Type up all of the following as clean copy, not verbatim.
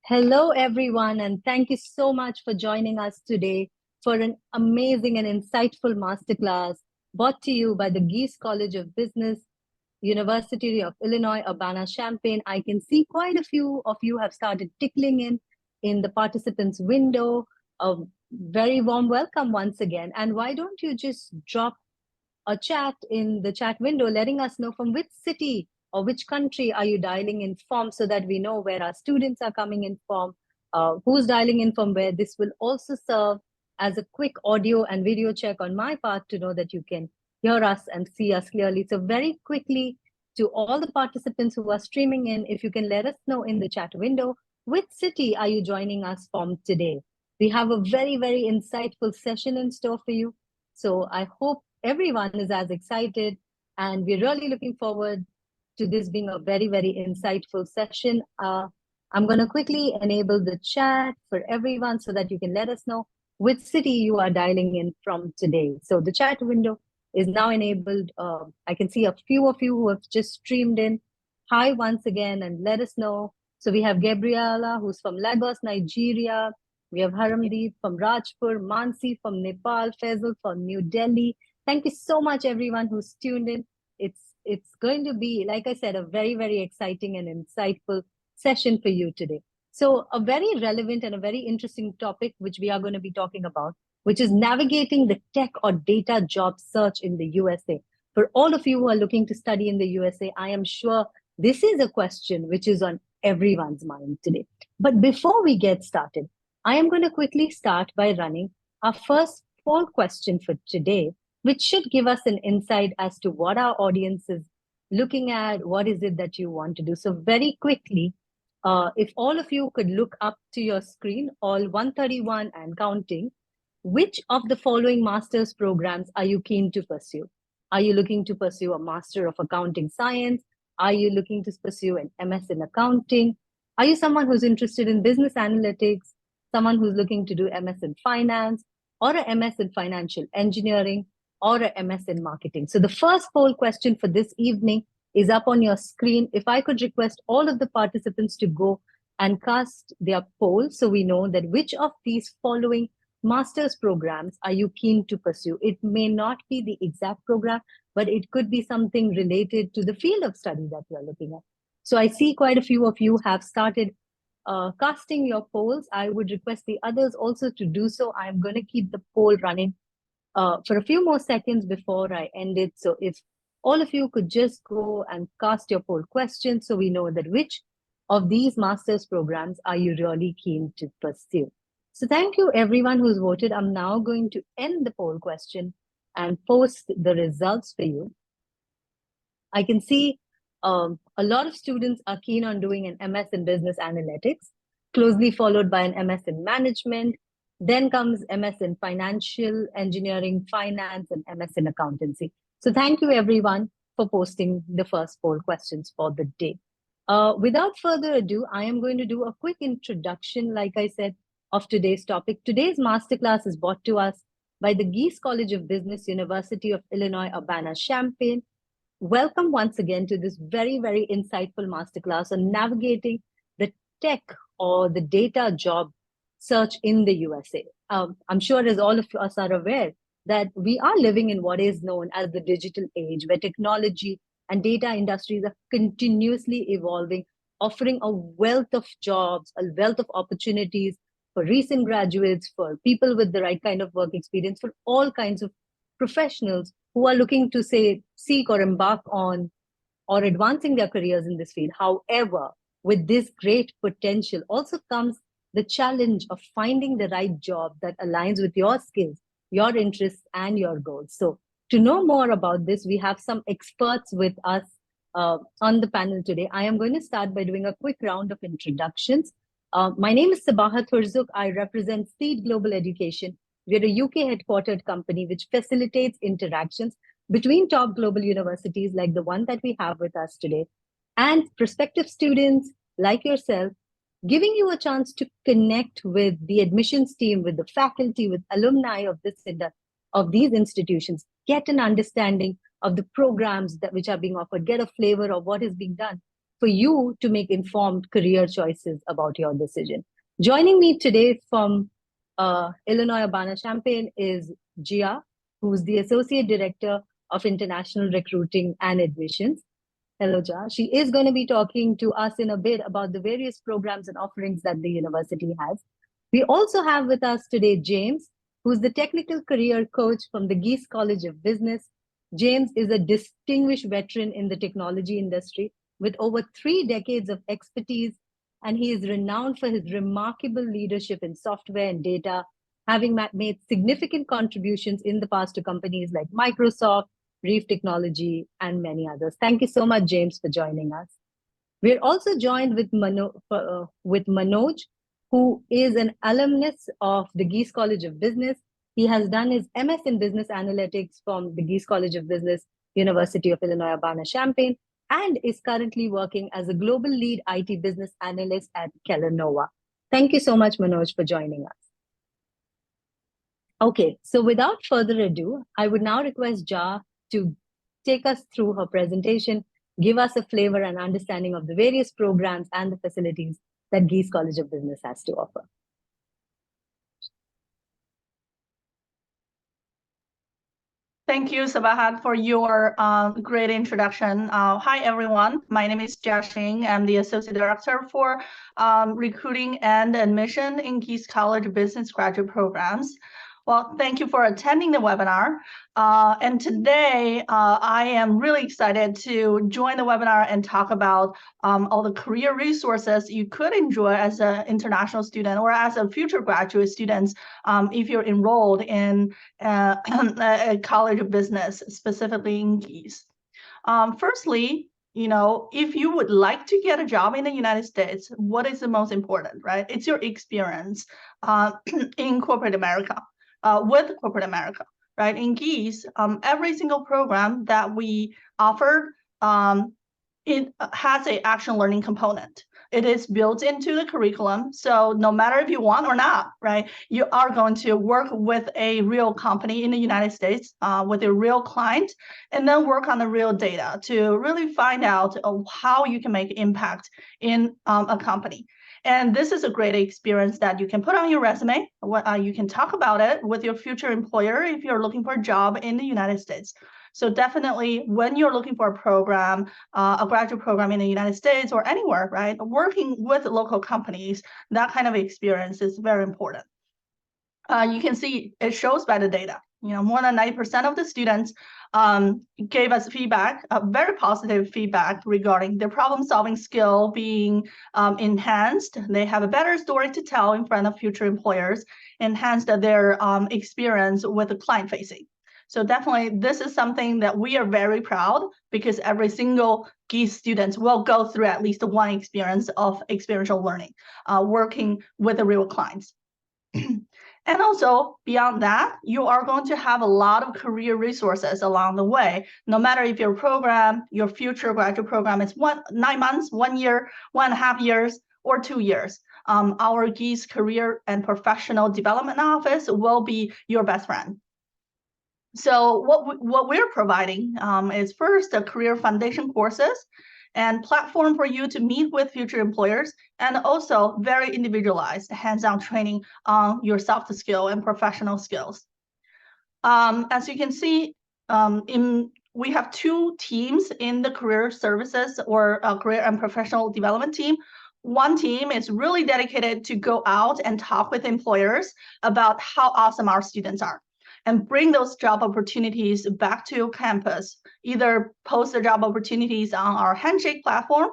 Hello, everyone, and thank you so much for joining us today for an amazing and insightful masterclass brought to you by the Geese College of Business, University of Illinois, Urbana-Champaign. I can see quite a few of you have started tickling in the participants window. A very warm welcome once again. And why don't you just drop a chat in the chat window letting us know from which city or which country are you dialing in from, so that we know where our students are coming in from, who's dialing in from where. This will also serve as a quick audio and video check on my part to know that you can hear us and see us clearly. So very quickly, to all the participants who are streaming in, if you can let us know in the chat window, which city are you joining us from today? We have a very, very insightful session in store for you. So I hope everyone is as excited, and we're really looking forward to this being a very, very insightful session. I'm going to quickly enable the chat for everyone so that you can let us know which city you are dialing in from today. So the chat window is now enabled. I can see a few of you who have just streamed in. Hi once again, and let us know. So we have Gabriela, who's from Lagos, Nigeria. We have Haramdeep from Rajpur, Mansi from Nepal, Faisal from New Delhi. Thank you so much, everyone who's tuned in. It's going to be, like I said, a very, very exciting and insightful session for you today. So a very relevant and a very interesting topic, which we are going to be talking about, which is navigating the tech or data job search in the USA. For all of you who are looking to study in the USA, I am sure this is a question which is on everyone's mind today. But before we get started, I am going to quickly start by running our first poll question for today, which should give us an insight as to what our audience is looking at, what is it that you want to do. So very quickly, if all of you could look up to your screen, all 131 and counting, which of the following master's programs are you keen to pursue? Are you looking to pursue a Master of Accounting Science? Are you looking to pursue an MS in Accounting? Are you someone who's interested in business analytics? Someone who's looking to do MS in Finance, or a MS in Financial Engineering, or a MS in Marketing? So the first poll question for this evening is up on your screen. If I could request all of the participants to go and cast their poll so we know that which of these following master's programs are you keen to pursue. It may not be the exact program, but it could be something related to the field of study that you're looking at. So I see quite a few of you have started casting your polls. I would request the others also to do so. I'm going to keep the poll running for a few more seconds before I end it. So if all of you could just go and cast your poll questions so we know that which of these master's programs are you really keen to pursue. So thank you everyone who's voted. I'm now going to end the poll question and post the results for you. I can see a lot of students are keen on doing an MS in Business Analytics, closely followed by an MS in Management. Then comes MS in Financial Engineering, Finance, and MS in Accountancy. So thank you everyone for posting the first poll questions for the day. Without further ado, I am going to do a quick introduction, like I said, of today's topic. Today's masterclass is brought to us by the Geese College of Business, University of Illinois, Urbana-Champaign. Welcome once again to this very, very insightful masterclass on navigating the tech or the data job search in the USA. I'm sure as all of us are aware that we are living in what is known as the digital age, where technology and data industries are continuously evolving, offering a wealth of jobs, a wealth of opportunities for recent graduates, for people with the right kind of work experience, for all kinds of professionals who are looking to seek or embark on or advancing their careers in this field. However, with this great potential also comes the challenge of finding the right job that aligns with your skills, your interests, and your goals. So to know more about this, we have some experts with us on the panel today. I am going to start by doing a quick round of introductions. My name is Sabahat Hurzuk. I represent Seed Global Education. We're a UK headquartered company which facilitates interactions between top global universities like the one that we have with us today and prospective students like yourself, giving you a chance to connect with the admissions team, with the faculty, with alumni of these institutions, get an understanding of the programs which are being offered, get a flavor of what is being done for you to make informed career choices about your decision. Joining me today from Illinois Urbana-Champaign is Gia, who's the Associate Director of International Recruiting and Admissions. Hello, Gia. She is going to be talking to us in a bit about the various programs and offerings that the university has. We also have with us today James, who's the Technical Career Coach from the Geese College of Business. James is a distinguished veteran in the technology industry with over 3 decades of expertise, and he is renowned for his remarkable leadership in software and data, having made significant contributions in the past to companies like Microsoft, Reef Technology, and many others. Thank you so much, James, for joining us. We're also joined with Manoj, who is an alumnus of the Geese College of Business. He has done his MS in Business Analytics from the Geese College of Business, University of Illinois Urbana-Champaign, and is currently working as a global lead IT business analyst at Kellanova. Thank you so much, Manoj, for joining us. Okay, so without further ado, I would now request Ja to take us through her presentation, give us a flavor and understanding of the various programs and the facilities that Geese College of Business has to offer. Thank you, Sabahat, for your great introduction. Hi, everyone. My name is Jia Xing. I'm the Associate Director for Recruiting and Admission in Geese College Business Graduate Programs. Well, thank you for attending the webinar. And today, I am really excited to join the webinar and talk about all the career resources you could enjoy as an international student or as a future graduate student if you're enrolled in a college of business, specifically in Geese. Firstly, if you would like to get a job in the United States, what is the most important, right? It's your experience in corporate America. With corporate America, right? In Geese, every single program that we offer, it has an action learning component. It is built into the curriculum. So no matter if you want or not, right, you are going to work with a real company in the United States, with a real client, and then work on the real data to really find out how you can make impact in a company. And this is a great experience that you can put on your resume. You can talk about it with your future employer if you're looking for a job in the United States. So definitely when you're looking for a program, a graduate program in the United States or anywhere, right, working with local companies, that kind of experience is very important. You can see it shows by the data. More than 90% of the students gave us feedback, very positive feedback regarding their problem-solving skill being enhanced. They have a better story to tell in front of future employers, enhanced their experience with the client-facing. So definitely, this is something that we are very proud because every single Geese student will go through at least one experience of experiential learning, working with the real clients. And also, beyond that, you are going to have a lot of career resources along the way. No matter if your program, your future graduate program is 9 months, 1 year, 1.5 years, or 2 years, our Geese Career and Professional Development Office will be your best friend. So what we're providing is first the career foundation courses and platform for you to meet with future employers, and also very individualized hands-on training on your soft skill and professional skills. As you can see, we have 2 teams in the career services or career and professional development team. One team is really dedicated to go out and talk with employers about how awesome our students are, and bring those job opportunities back to campus, either post the job opportunities on our Handshake platform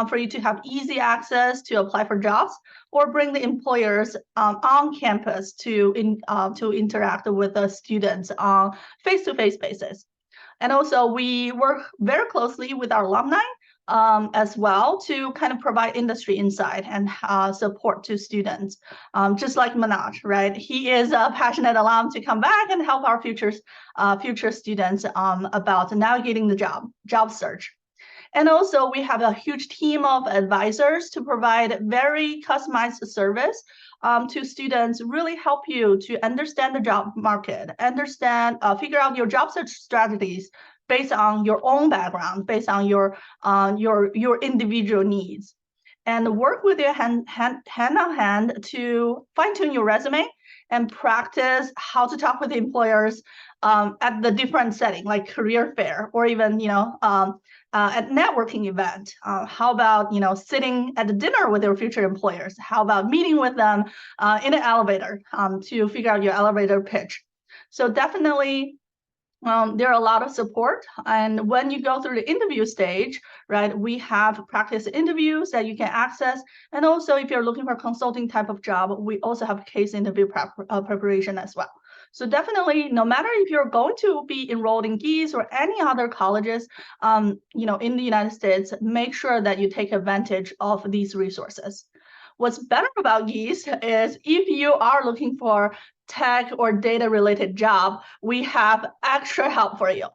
for you to have easy access to apply for jobs, or bring the employers on campus to interact with the students on face-to-face basis. And also we work very closely with our alumni as well to kind of provide industry insight and support to students. Just like Manoj, right? He is a passionate alum to come back and help our future students about navigating the job search. And also we have a huge team of advisors to provide very customized service to students, really help you to understand the job market, figure out your job search strategies, based on your own background, based on your individual needs, and work with your hand on hand to fine-tune your resume and practice how to talk with employers at the different setting, like career fair, or even at networking event. How about sitting at the dinner with your future employers? How about meeting with them in an elevator to figure out your elevator pitch? So definitely there are a lot of support. And when you go through the interview stage, right, we have practice interviews that you can access. And also, if you're looking for a consulting type of job, we also have case interview preparation as well. So definitely, no matter if you're going to be enrolled in GEES or any other colleges, in the United States, make sure that you take advantage of these resources. What's better about GEES is if you are looking for tech or data related job, we have extra help for you.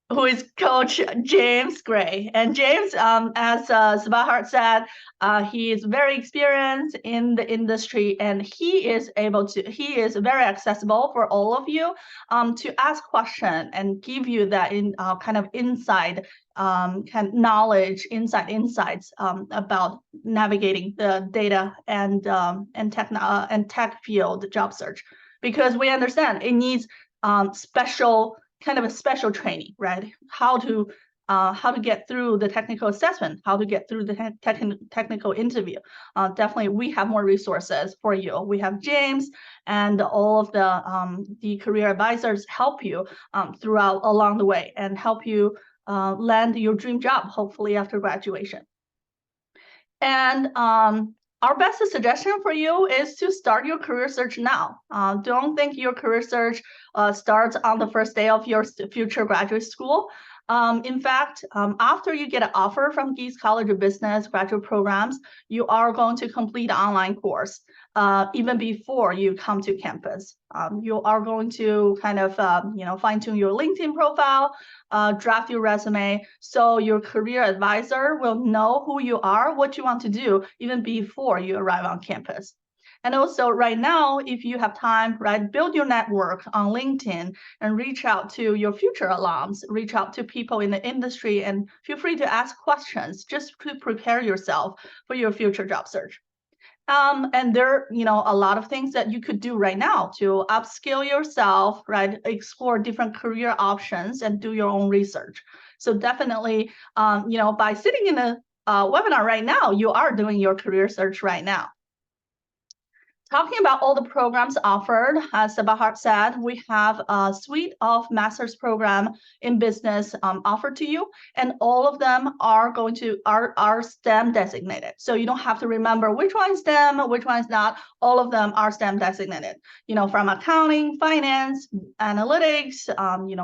Who is Coach James Gray. And James, as Sabahar said, he is very experienced in the industry, and he is very accessible for all of you to ask questions and give you that kind of inside knowledge, insights about navigating the data and tech field job search, because we understand it needs special training, right? How to get through the technical assessment, how to get through the technical interview. Definitely, we have more resources for you. We have James and all of the career advisors help you along the way and help you land your dream job, hopefully after graduation. And our best suggestion for you is to start your career search now. Don't think your career search starts on the first day of your future graduate school. In fact, after you get an offer from GEES College of Business graduate programs, you are going to complete an online course even before you come to campus. You are going to kind of fine-tune your LinkedIn profile, draft your resume, so your career advisor will know who you are, what you want to do, even before you arrive on campus. And also right now, if you have time, right, build your network on LinkedIn and reach out to your future alums, reach out to people in the industry, and feel free to ask questions just to prepare yourself for your future job search. And there are, a lot of things that you could do right now to upskill yourself, right? Explore different career options and do your own research. So definitely, by sitting in a webinar right now, you are doing your career search right now. Talking about all the programs offered, as Sabahar said, we have a suite of master's program in business offered to you, and all of them are STEM designated. So you don't have to remember which one is STEM, which one is not. All of them are STEM designated. From accounting, finance, analytics,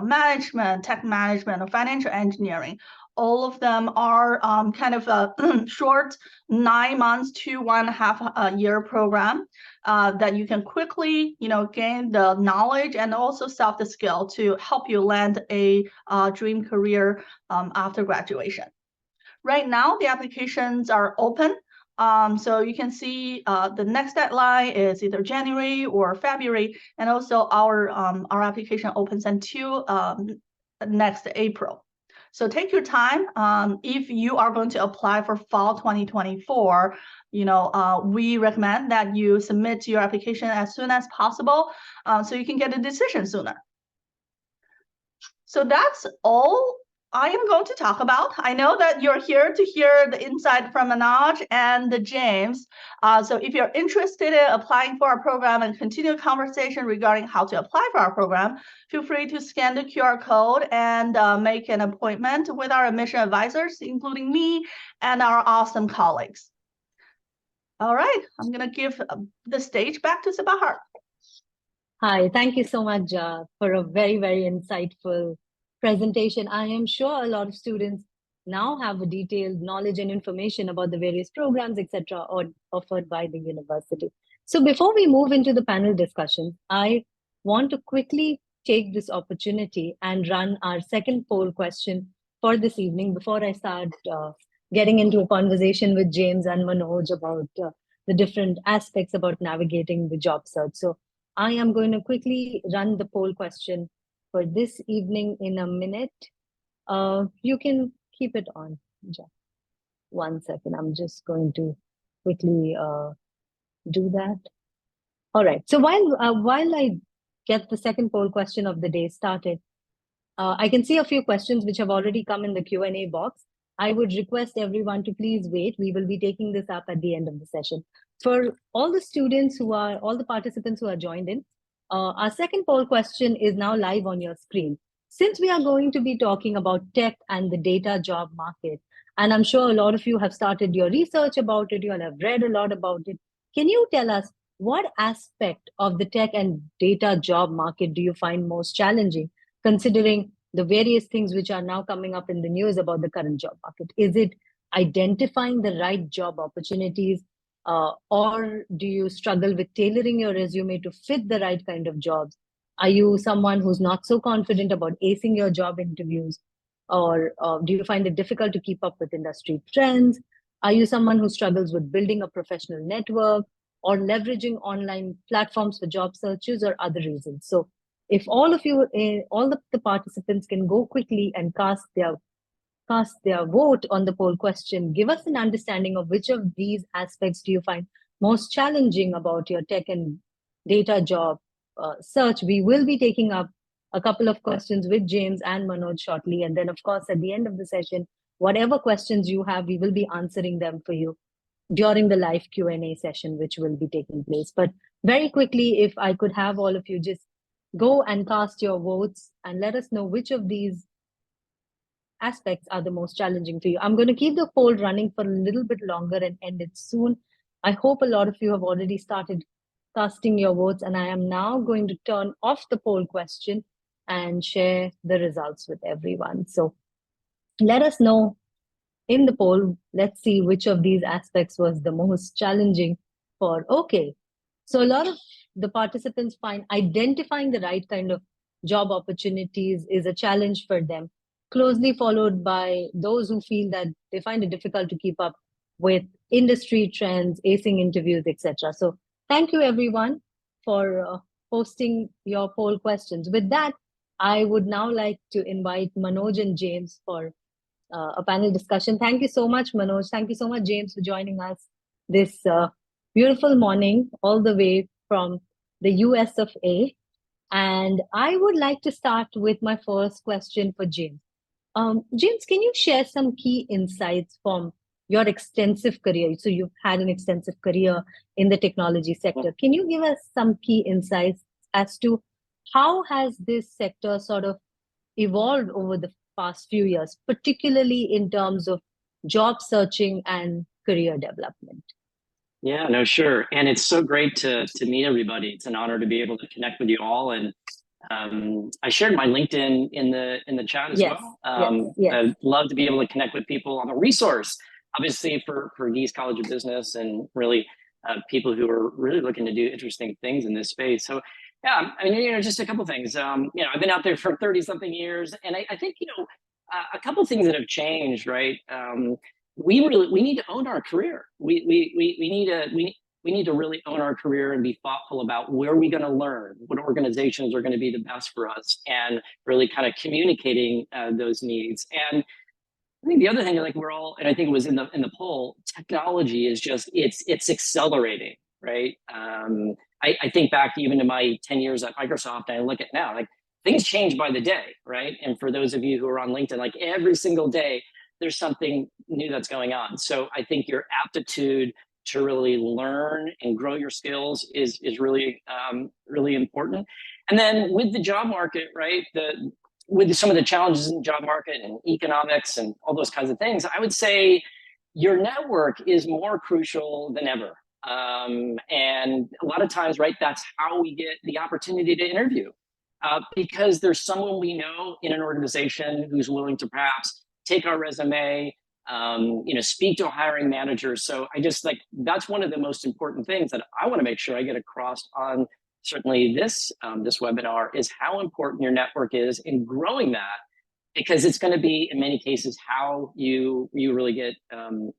management, tech management, or financial engineering. All of them are kind of a short 9 months to 1.5 year program that you can quickly, gain the knowledge and also the skill to help you land a dream career after graduation. Right now, the applications are open. So you can see the next deadline is either January or February, and also our application opens until next April. So take your time. If you are going to apply for fall 2024, we recommend that you submit your application as soon as possible so you can get a decision sooner. So that's all I am going to talk about. I know that you're here to hear the insight from Manoj and James. So if you're interested in applying for our program and continue a conversation regarding how to apply for our program, feel free to scan the QR code and make an appointment with our admission advisors, including me and our awesome colleagues. All right, I'm going to give the stage back to Sabahar. Hi, thank you so much for a very, very insightful presentation. I am sure a lot of students now have a detailed knowledge and information about the various programs, etc., offered by the university. So before we move into the panel discussion, I want to quickly take this opportunity and run our second poll question for this evening before I start getting into a conversation with James and Manoj about the different aspects about navigating the job search. So I am going to quickly run the poll question for this evening in a minute. You can keep it on. Just 1 second. I'm just going to quickly do that. All right. So while I get the second poll question of the day started, I can see a few questions which have already come in the Q&A box. I would request everyone to please wait. We will be taking this up at the end of the session. For all the participants who are joined in, our second poll question is now live on your screen. Since we are going to be talking about tech and the data job market, and I'm sure a lot of you have started your research about it, you all have read a lot about it. Can you tell us what aspect of the tech and data job market do you find most challenging, considering the various things which are now coming up in the news about the current job market? Is it identifying the right job opportunities, or do you struggle with tailoring your resume to fit the right kind of jobs? Are you someone who's not so confident about acing your job interviews? Or do you find it difficult to keep up with industry trends? Are you someone who struggles with building a professional network or leveraging online platforms for job searches, or other reasons? So if all of you, all the participants can go quickly and cast their vote on the poll question, give us an understanding of which of these aspects do you find most challenging about your tech and data job search. We will be taking up a couple of questions with James and Manoj shortly. And then, of course, at the end of the session, whatever questions you have, we will be answering them for you during the live Q&A session, which will be taking place. But very quickly, if I could have all of you just go and cast your votes and let us know which of these aspects are the most challenging for you. I'm going to keep the poll running for a little bit longer and end it soon. I hope a lot of you have already started casting your votes, and I am now going to turn off the poll question and share the results with everyone. So let us know in the poll. Let's see which of these aspects was the most challenging for. Okay, so a lot of the participants find identifying the right kind of job opportunities is a challenge for them, closely followed by those who feel that they find it difficult to keep up with industry trends, acing interviews, etc. So thank you everyone for posting your poll questions. With that, I would now like to invite Manoj and James for a panel discussion. Thank you so much, Manoj. Thank you so much, James, for joining us this beautiful morning all the way from the US of A. And I would like to start with my first question for James. James, can you share some key insights from your extensive career? So you've had an extensive career in the technology sector. Can you give us some key insights as to how has this sector sort of evolved over the past few years, particularly in terms of job searching and career development? Yeah, no, sure. And it's so great to meet everybody. It's an honor to be able to connect with you all. And I shared my LinkedIn in the chat as well. Yes. I'd love to be able to connect with people on a resource, obviously for Geese College of Business, and really people who are really looking to do interesting things in this space. So yeah, I mean, just a couple things. I've been out there for 30-something years, and I think, a couple things that have changed, right? We need to own our career. We need to really own our career and be thoughtful about where we're going to learn, what organizations are going to be the best for us, and really kind of communicating those needs. And I think the other thing, like we're all, and I think it was in the poll, technology is just it's accelerating, right? I think back even to my 10 years at Microsoft, and I look at now, like things change by the day, right? And for those of you who are on LinkedIn, like every single day, there's something new that's going on. So I think your aptitude to really learn and grow your skills is really really important. And then with the job market, right? With some of the challenges in the job market and economics and all those kinds of things, I would say your network is more crucial than ever. And a lot of times, right, that's how we get the opportunity to interview, because there's someone we know in an organization who's willing to perhaps take our resume, speak to a hiring manager. So I just that's one of the most important things that I want to make sure I get across on certainly this webinar, is how important your network is in growing that, because it's going to be in many cases how you really get an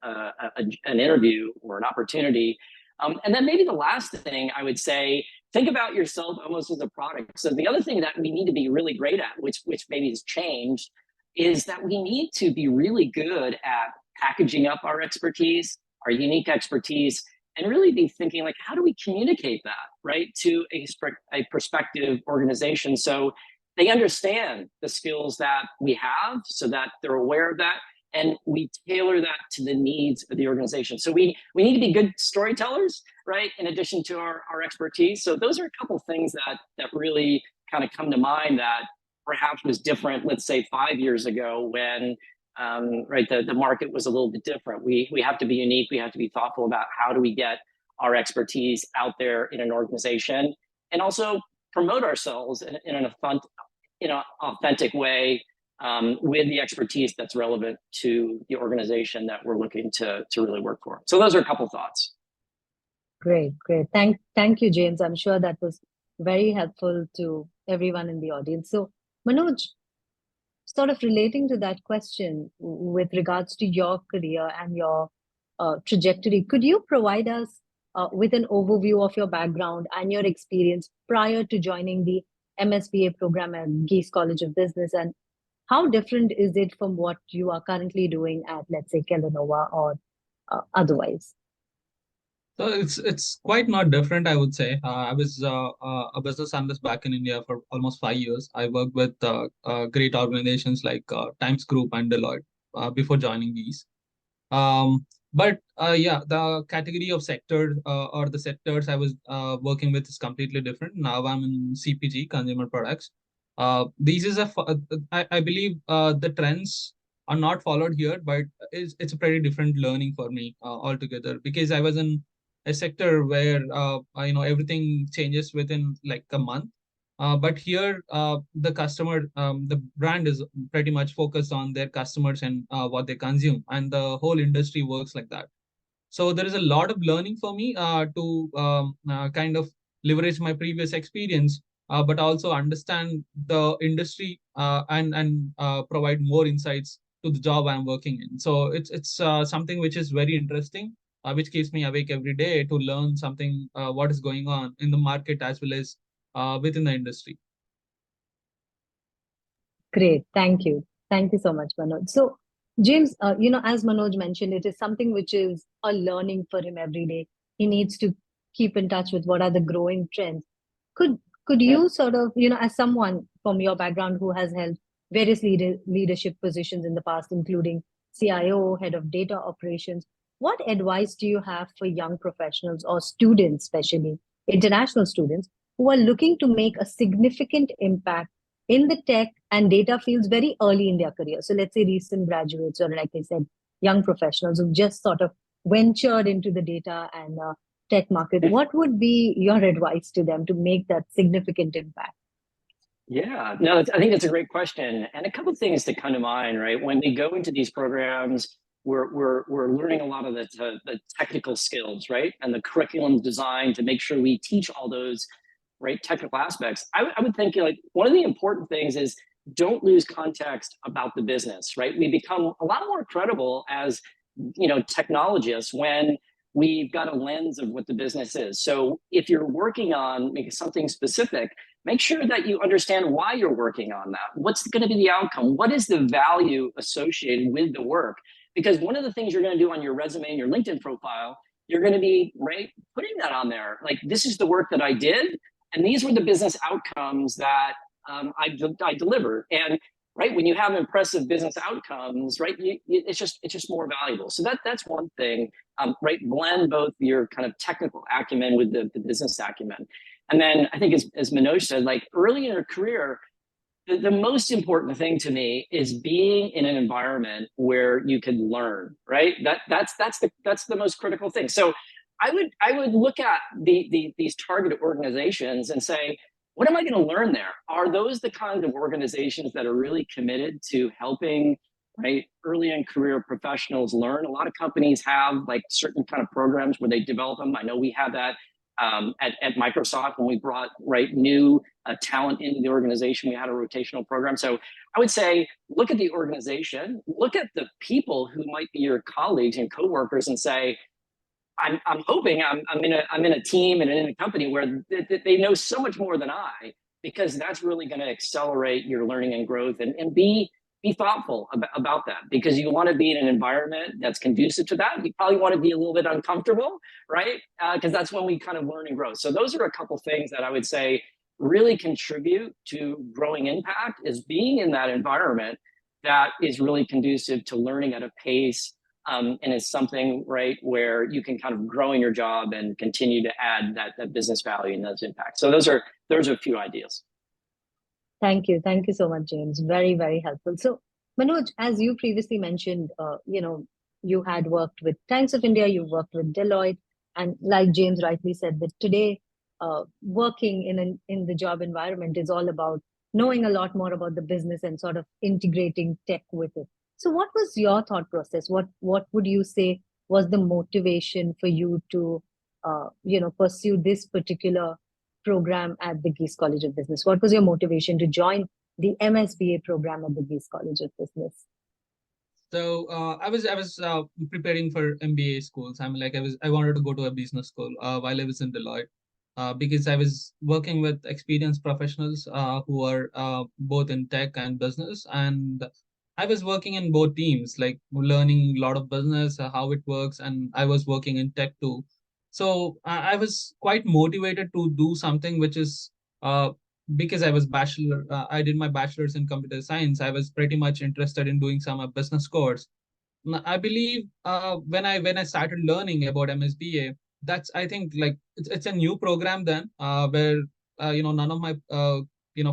interview or an opportunity. And then maybe the last thing I would say think about yourself almost as a product. So the other thing that we need to be really great at, which maybe has changed, is that we need to be really good at packaging up our expertise, our unique expertise, and really be thinking like, how do we communicate that, right, to a prospective organization so they understand the skills that we have, so that they're aware of that, and we tailor that to the needs of the organization. So we need to be good storytellers, right, in addition to our expertise. So those are a couple things that really kind of come to mind that perhaps was different, let's say 5 years ago when right, the market was a little bit different. We have to be unique. We have to be thoughtful about how do we get our expertise out there in an organization, and also promote ourselves in an authentic way with the expertise that's relevant to the organization that we're looking to really work for. So those are a couple thoughts. Great. Thank you, James. I'm sure that was very helpful to everyone in the audience. So Manoj, sort of relating to that question with regards to your career and your trajectory, could you provide us with an overview of your background and your experience prior to joining the MSBA program at Geese College of Business, and how different is it from what you are currently doing at, let's say, Kellanova or otherwise? So it's quite not different, I would say. I was a business analyst back in India for almost 5 years. I worked with great organizations like Times Group and Deloitte before joining these. But yeah, the category of sector or the sectors I was working with is completely different. Now I'm in CPG, consumer products. These is I believe the trends are not followed here, but it's a pretty different learning for me altogether, because I was in a sector where everything changes within like a month. But here, the customer, the brand is pretty much focused on their customers and what they consume, and the whole industry works like that. So there is a lot of learning for me to kind of leverage my previous experience, but also understand the industry and provide more insights to the job I'm working in. So it's something which is very interesting, which keeps me awake every day to learn something, what is going on in the market as well as within the industry. Great. Thank you. Thank you so much, Manoj. So, James, as Manoj mentioned, it is something which is a learning for him every day. He needs to keep in touch with what are the growing trends. Could you sort of, as someone from your background who has held various leadership positions in the past, including CIO, head of data operations, what advice do you have for young professionals or students, especially international students, who are looking to make a significant impact in the tech and data fields very early in their career? So let's say recent graduates, or like I said, young professionals who just sort of ventured into the data and tech market. What would be your advice to them to make that significant impact? Yeah, no, I think that's a great question. And a couple of things that come to mind, right? When we go into these programs, we're learning a lot of the technical skills, right? And the curriculum design to make sure we teach all those, right, technical aspects. I would think like one of the important things is don't lose context about the business, right? We become a lot more credible as, technologists when we've got a lens of what the business is. So if you're working on something specific, make sure that you understand why you're working on that. What's going to be the outcome? What is the value associated with the work? Because one of the things you're going to do on your resume and your LinkedIn profile, you're going to be, right, putting that on there. Like, this is the work that I did, and these were the business outcomes that I delivered. And right, when you have impressive business outcomes, right, it's just more valuable. So that's one thing, right? Blend both your kind of technical acumen with the business acumen. And then I think as Manoj said, like early in your career, the most important thing to me is being in an environment where you can learn, right? That's the most critical thing. So I would look at these targeted organizations and say, what am I going to learn there? Are those the kinds of organizations that are really committed to helping, right, early in career professionals learn? A lot of companies have like certain kind of programs where they develop them. I know we had that at Microsoft when we brought new talent into the organization. We had a rotational program. So I would say, look at the organization, look at the people who might be your colleagues and coworkers, and say, I'm hoping I'm in a team and in a company where they know so much more than I, because that's really going to accelerate your learning and growth, and be thoughtful about that, because you want to be in an environment that's conducive to that. You probably want to be a little bit uncomfortable, right? Because that's when we kind of learn and grow. So those are a couple things that I would say really contribute to growing impact, is being in that environment that is really conducive to learning at a pace, and it's something, right, where you can kind of grow in your job and continue to add that business value and those impacts. So those are a few ideas. Thank you so much, James. Very, very helpful. So Manoj, as you previously mentioned, you had worked with Times of India, you worked with Deloitte, and like James rightly said, that today working in the job environment is all about knowing a lot more about the business and sort of integrating tech with it. So what was your thought process? What would you say was the motivation for you to pursue this particular program at the Geese College of Business? What was your motivation to join the MSBA program at the Geese College of Business? So I was preparing for MBA schools. I wanted to go to a business school while I was in Deloitte. Because I was working with experienced professionals who are both in tech and business, and I was working in both teams, like learning a lot of business, how it works, and I was working in tech too. So I was quite motivated to do something which is because I did my bachelor's in computer science. I was pretty much interested in doing some business course. I believe when I started learning about MSBA, I think like it's a new program then, where none of my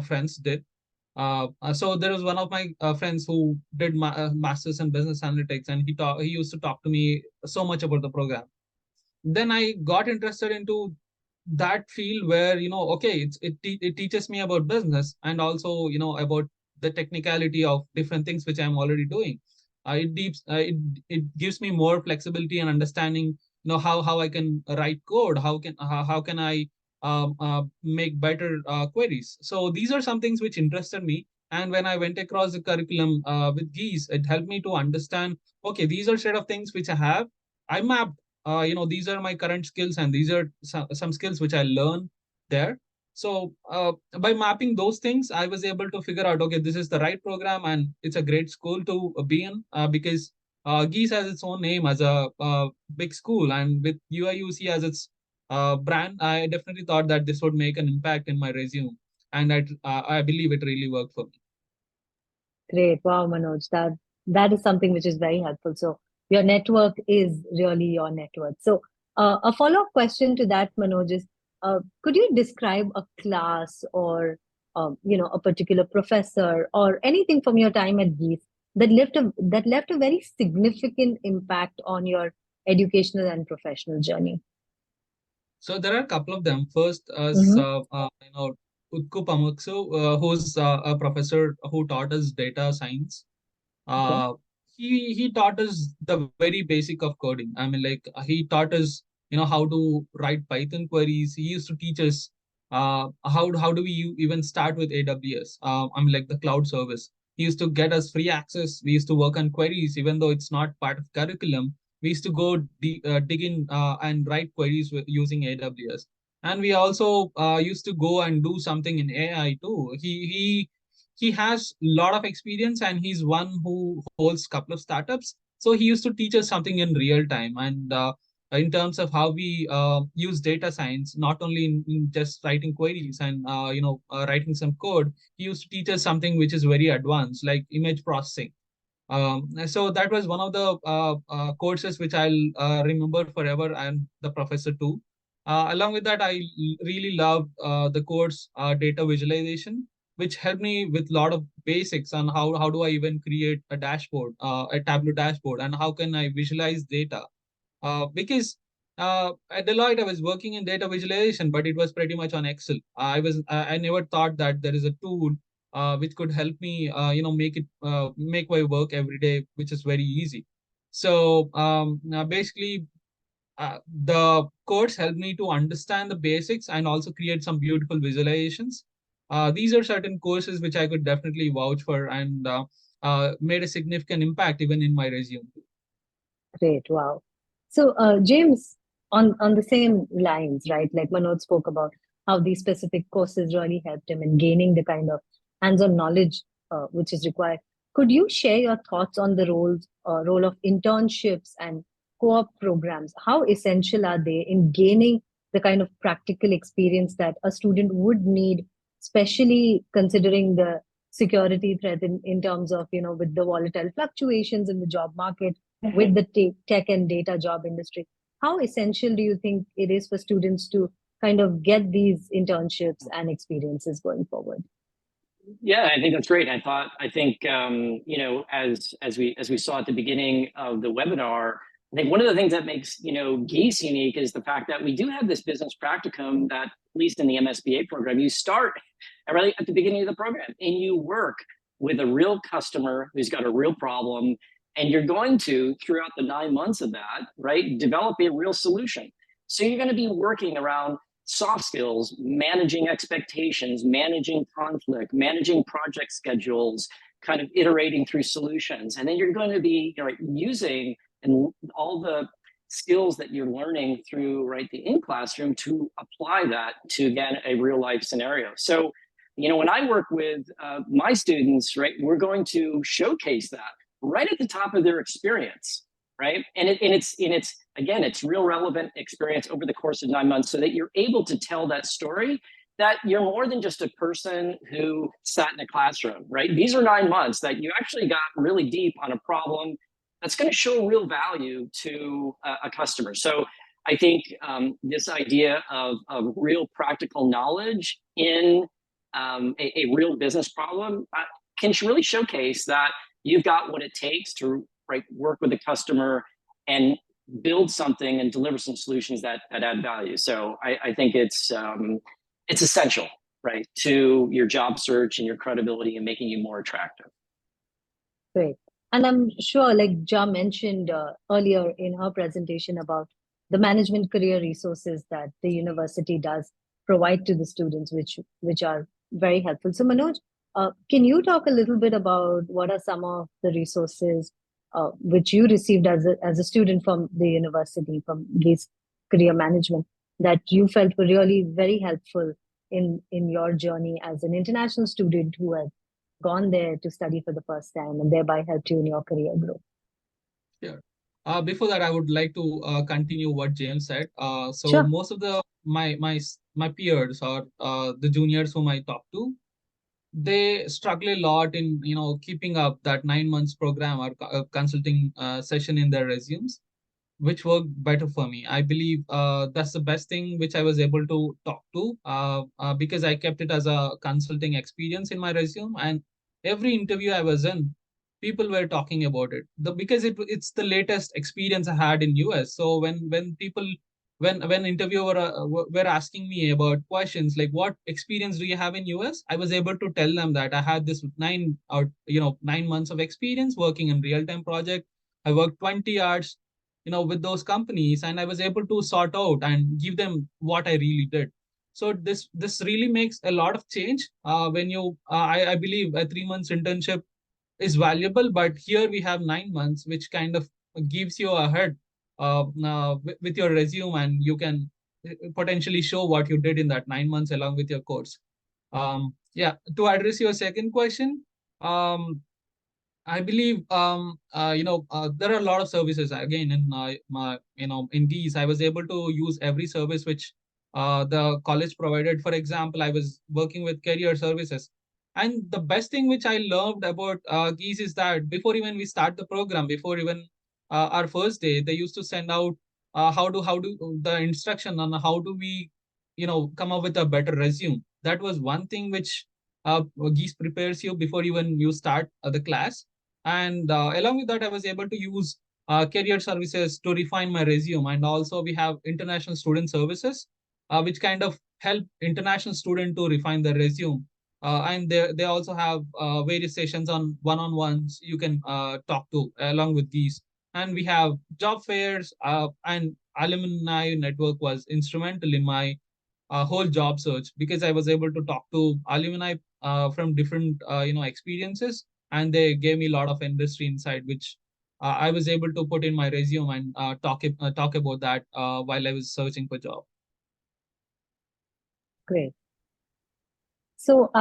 friends did. So there was one of my friends who did masters in business analytics, and he used to talk to me so much about the program. Then I got interested into that field where, okay, it teaches me about business, and also about the technicality of different things which I'm already doing. It gives me more flexibility and understanding, how I can write code, how can I make better queries. So these are some things which interested me, and when I went across the curriculum with Geese, it helped me to understand, okay, these are set of things which I mapped. These are my current skills, and these are some skills which I learned there. So by mapping those things, I was able to figure out, okay, this is the right program, and it's a great school to be in, because Geese has its own name as a big school, and with UIUC as its brand, I definitely thought that this would make an impact in my resume, and I believe it really worked for me. Great. Wow, Manoj, that is something which is very helpful. So your network is really your network. So a follow-up question to that, Manoj, is could you describe a class or a particular professor or anything from your time at Geese that left a very significant impact on your educational and professional journey? So there are a couple of them. First, Utku Pamaksu, who's a professor who taught us data science. Okay. He taught us the very basic of coding. I mean, like he taught us, how to write Python queries. He used to teach us how do we even start with AWS. I mean, like the cloud service. He used to get us free access. We used to work on queries, even though it's not part of curriculum. We used to go dig in and write queries using AWS. And we also used to go and do something in AI too. He has a lot of experience, and he's one who holds a couple of startups. So he used to teach us something in real time, and in terms of how we use data science, not only in just writing queries and writing some code. He used to teach us something which is very advanced, like image processing. So that was one of the courses which I'll remember forever, and the professor too. Along with that, I really loved the course data visualization, which helped me with a lot of basics on how do I even create a dashboard, a Tableau dashboard, and how can I visualize data. Because at Deloitte, I was working in data visualization, but it was pretty much on Excel. I never thought that there is a tool which could help me, make my work every day, which is very easy. So now basically, the course helped me to understand the basics and also create some beautiful visualizations. These are certain courses which I could definitely vouch for, and made a significant impact even in my resume. Great. Wow. So, James, on the same lines, right? Like Manoj spoke about how these specific courses really helped him in gaining the kind of hands-on knowledge which is required. Could you share your thoughts on the role of internships and co-op programs? How essential are they in gaining the kind of practical experience that a student would need, especially considering the security threat in terms of, with the volatile fluctuations in the job market, with the tech and data job industry? How essential do you think it is for students to kind of get these internships and experiences going forward? Yeah, I think that's great. I think as we saw at the beginning of the webinar, I think one of the things that makes Geese unique is the fact that we do have this business practicum that, at least in the MSBA program, you start right at the beginning of the program and you work with a real customer who's got a real problem, and you're going to, throughout the 9 months of that, right, develop a real solution. So you're going to be working around soft skills, managing expectations, managing conflict, managing project schedules, kind of iterating through solutions. And then you're going to be using and all the skills that you're learning through the in-classroom to apply that to, again, a real life scenario. So, when I work with my students, right, we're going to showcase that right at the top of their experience. Right. And it's real relevant experience over the course of 9 months, so that you're able to tell that story, that you're more than just a person who sat in a classroom. Right. These are 9 months that you actually got really deep on a problem that's going to show real value to a customer. So I think this idea of real practical knowledge in a real business problem can really showcase that you've got what it takes to work with the customer and build something and deliver some solutions that add value. So I think it's essential, right, to your job search and your credibility and making you more attractive. Great. And I'm sure, like Ja mentioned earlier in her presentation about the management career resources that the university does provide to the students, which are very helpful. So Manoj, can you talk a little bit about what are some of the resources which you received as a student from the university, from Geese Career Management, that you felt were really very helpful in your journey as an international student who had gone there to study for the first time and thereby helped you in your career growth? Sure. Before that, I would like to continue what James said. So Sure. most of my peers or the juniors whom I talk to, they struggle a lot in keeping up that 9 months program or consulting session in their resumes, which worked better for me. I believe that's the best thing which I was able to talk to because I kept it as a consulting experience in my resume, and every interview I was in, people were talking about it. Because it's the latest experience I had in US. So when people when interviewer were asking me about questions like what experience do you have in US, I was able to tell them that I had this 9 months of experience working in real time project. I worked 20 hours with those companies, and I was able to sort out and give them what I really did. So this really makes a lot of change when I believe a 3 months internship is valuable, but here we have 9 months, which kind of gives you a head with your resume, and you can potentially show what you did in that 9 months along with your course. Yeah, to address your second question, I believe there are a lot of services. Again, in in Geese, I was able to use every service which the college provided. For example, I was working with career services, and the best thing which I loved about Geese is that before even we start the program, before even our first day, they used to send out how do the instruction on how do we come up with a better resume. That was one thing which Geese prepares you before even you start the class. And along with that, I was able to use career services to refine my resume. And also we have international student services, which kind of help international student to refine their resume. And they also have various sessions on one-on-ones you can talk to along with these. And we have job fairs, and alumni network was instrumental in my whole job search, because I was able to talk to alumni from different experiences, and they gave me a lot of industry insight, which I was able to put in my resume and talk about that while I was searching for job. Great. So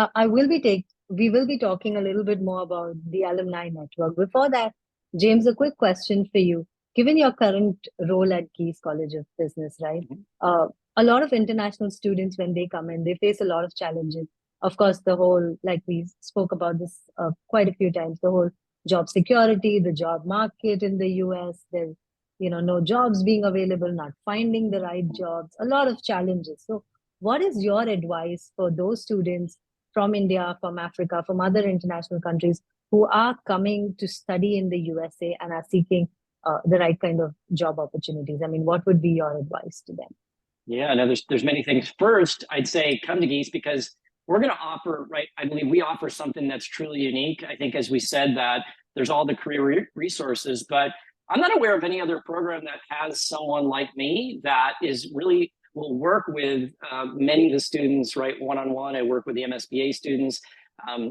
we will be talking a little bit more about the alumni network. Before that, James, a quick question for you. Given your current role at Keys College of Business, right? A lot of international students, when they come in, they face a lot of challenges. Of course, the whole, like we spoke about this quite a few times, the whole job security, the job market in the US, there's, no jobs being available, not finding the right jobs, a lot of challenges. So what is your advice for those students from India, from Africa, from other international countries who are coming to study in the USA and are seeking the right kind of job opportunities? I mean, what would be your advice to them? Yeah, no, there's many things. First, I'd say come to Geese because we're going to offer, right? I believe we offer something that's truly unique. I think, as we said, that there's all the career resources, but I'm not aware of any other program that has someone like me that is really will work with many of the students, right, one-on-one. I work with the MSBA students.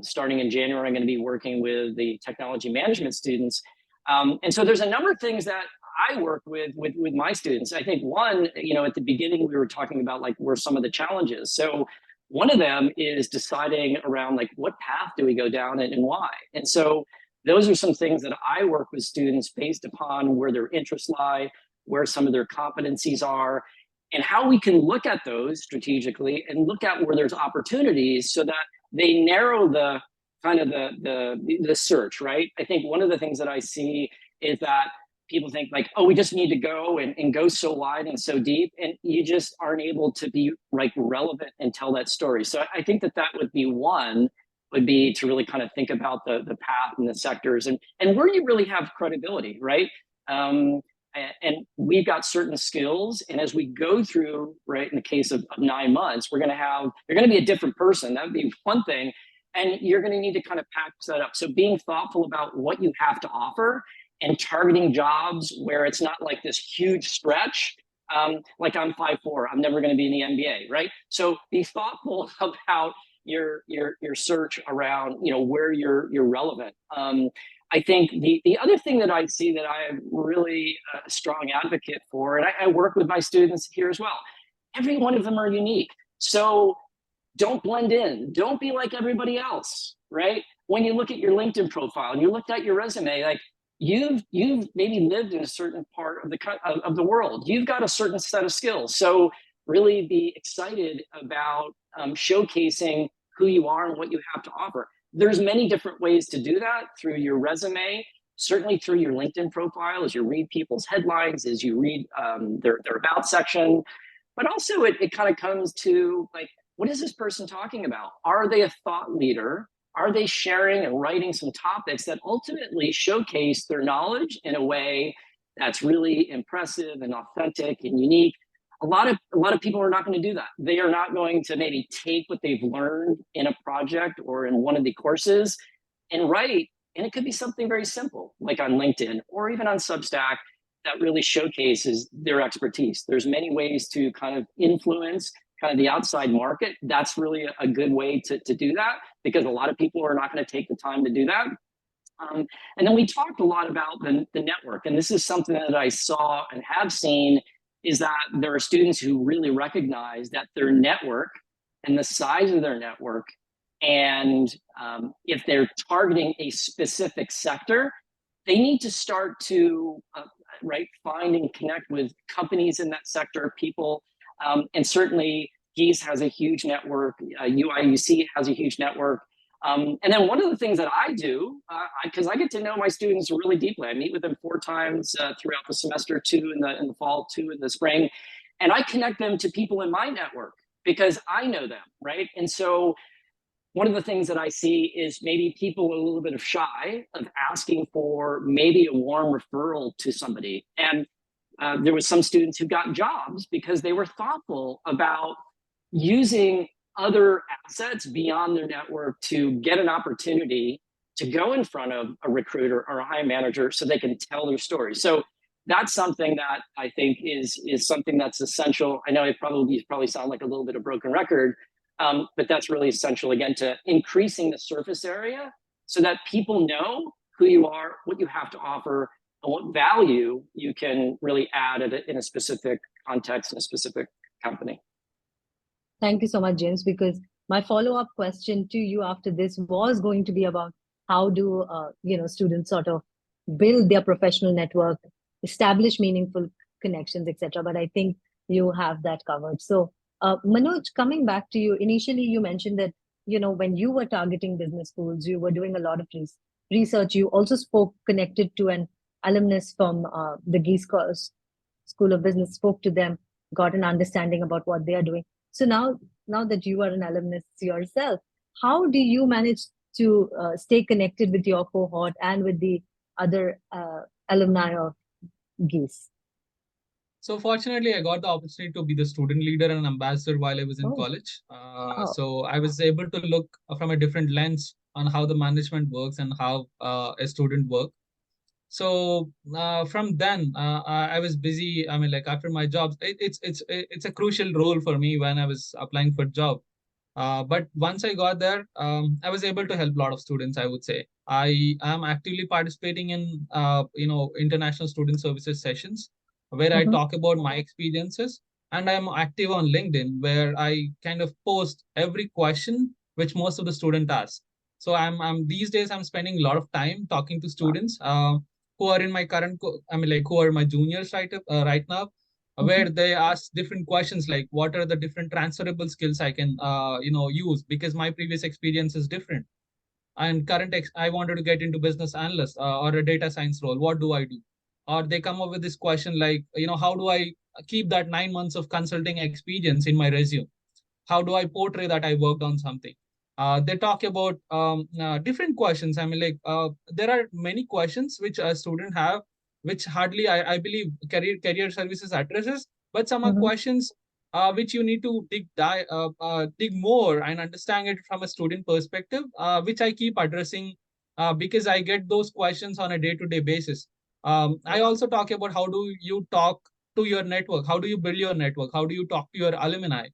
Starting in January, I'm going to be working with the technology management students. And so there's a number of things that I work with my students. I think one, at the beginning, we were talking about like where some of the challenges. So one of them is deciding around like what path do we go down and why. And so those are some things that I work with students based upon where their interests lie, where some of their competencies are, and how we can look at those strategically and look at where there's opportunities so that they narrow the kind of the search, right? I think one of the things that I see is that people think like, oh, we just need to go and go so wide and so deep, and you just aren't able to be like relevant and tell that story. So I think that would be one, would be to really kind of think about the path and the sectors and where you really have credibility, right? And we've got certain skills, and as we go through, right, in the case of 9 months, you're going to be a different person. That would be one thing, and you're going to need to kind of package that up. So being thoughtful about what you have to offer and targeting jobs where it's not like this huge stretch. Like I'm 5'4", I'm never going to be in the NBA, right? So be thoughtful about your search around, where you're relevant. I think the other thing that I see that I am really a strong advocate for, and I work with my students here as well, every one of them are unique. So don't blend in. Don't be like everybody else, right? When you look at your LinkedIn profile and you looked at your resume, like you've maybe lived in a certain part of the world. You've got a certain set of skills. So really be excited about showcasing who you are and what you have to offer. There's many different ways to do that through your resume, certainly through your LinkedIn profile, as you read people's headlines, as you read their about section, but also it kind of comes to like, what is this person talking about? Are they a thought leader? Are they sharing and writing some topics that ultimately showcase their knowledge in a way that's really impressive and authentic and unique? A lot of people are not going to do that. They are not going to maybe take what they've learned in a project or in one of the courses and write. And it could be something very simple, like on LinkedIn or even on Substack, that really showcases their expertise. There's many ways to kind of influence kind of the outside market. That's really a good way to do that, because a lot of people are not going to take the time to do that. And then we talked a lot about the network. And this is something that I saw and have seen, is that there are students who really recognize that their network and the size of their network, and if they're targeting a specific sector, they need to start to find and connect with companies in that sector, people. And certainly GEES has a huge network, UIUC has a huge network. And then one of the things that I do, because I get to know my students really deeply, I meet with them 4 times throughout the semester, 2 in the fall, 2 in the spring, and I connect them to people in my network because I know them, right? And so one of the things that I see is maybe people are a little bit of shy of asking for maybe a warm referral to somebody. And there was some students who got jobs because they were thoughtful about using other assets beyond their network to get an opportunity to go in front of a recruiter or a hiring manager so they can tell their story. So that's something that I think is something that's essential. I know it probably sound like a little bit of broken record, but that's really essential, again, to increasing the surface area so that people know who you are, what you have to offer, and what value you can really add in a specific context, in a specific company. Thank you so much, James, because my follow-up question to you after this was going to be about how do students sort of build their professional network, establish meaningful connections, etc. But I think you have that covered. So, Manoj, coming back to you, initially you mentioned that when you were targeting business schools, you were doing a lot of research. You also connected to an alumnus from the Geese School of Business, spoke to them, got an understanding about what they are doing. So now that you are an alumnus yourself, how do you manage to stay connected with your cohort and with the other alumni of Geese? So fortunately, I got the opportunity to be the student leader and ambassador while I was in college. So I was able to look from a different lens on how the management works and how a student works. So from then, I was busy. I mean, like after my jobs, it's a crucial role for me when I was applying for job. But once I got there, I was able to help a lot of students. I would say I am actively participating in international student services sessions where I talk about my experiences, and I'm active on LinkedIn where I kind of post every question which most of the student ask. So I'm these days I'm spending a lot of time talking to students who are in my current, who are my juniors right now, where they ask different questions like what are the different transferable skills I can use, because my previous experience is different. And I wanted to get into business analyst or a data science role. What do I do? Or they come up with this question like, how do I keep that 9 months of consulting experience in my resume? How do I portray that I worked on something? They talk about different questions. There are many questions which a student have, which hardly I believe career services addresses, but some are questions which you need to dig more and understand it from a student perspective, which I keep addressing because I get those questions on a day-to-day basis. I also talk about how do you talk to your network, how do you build your network, how do you talk to your alumni.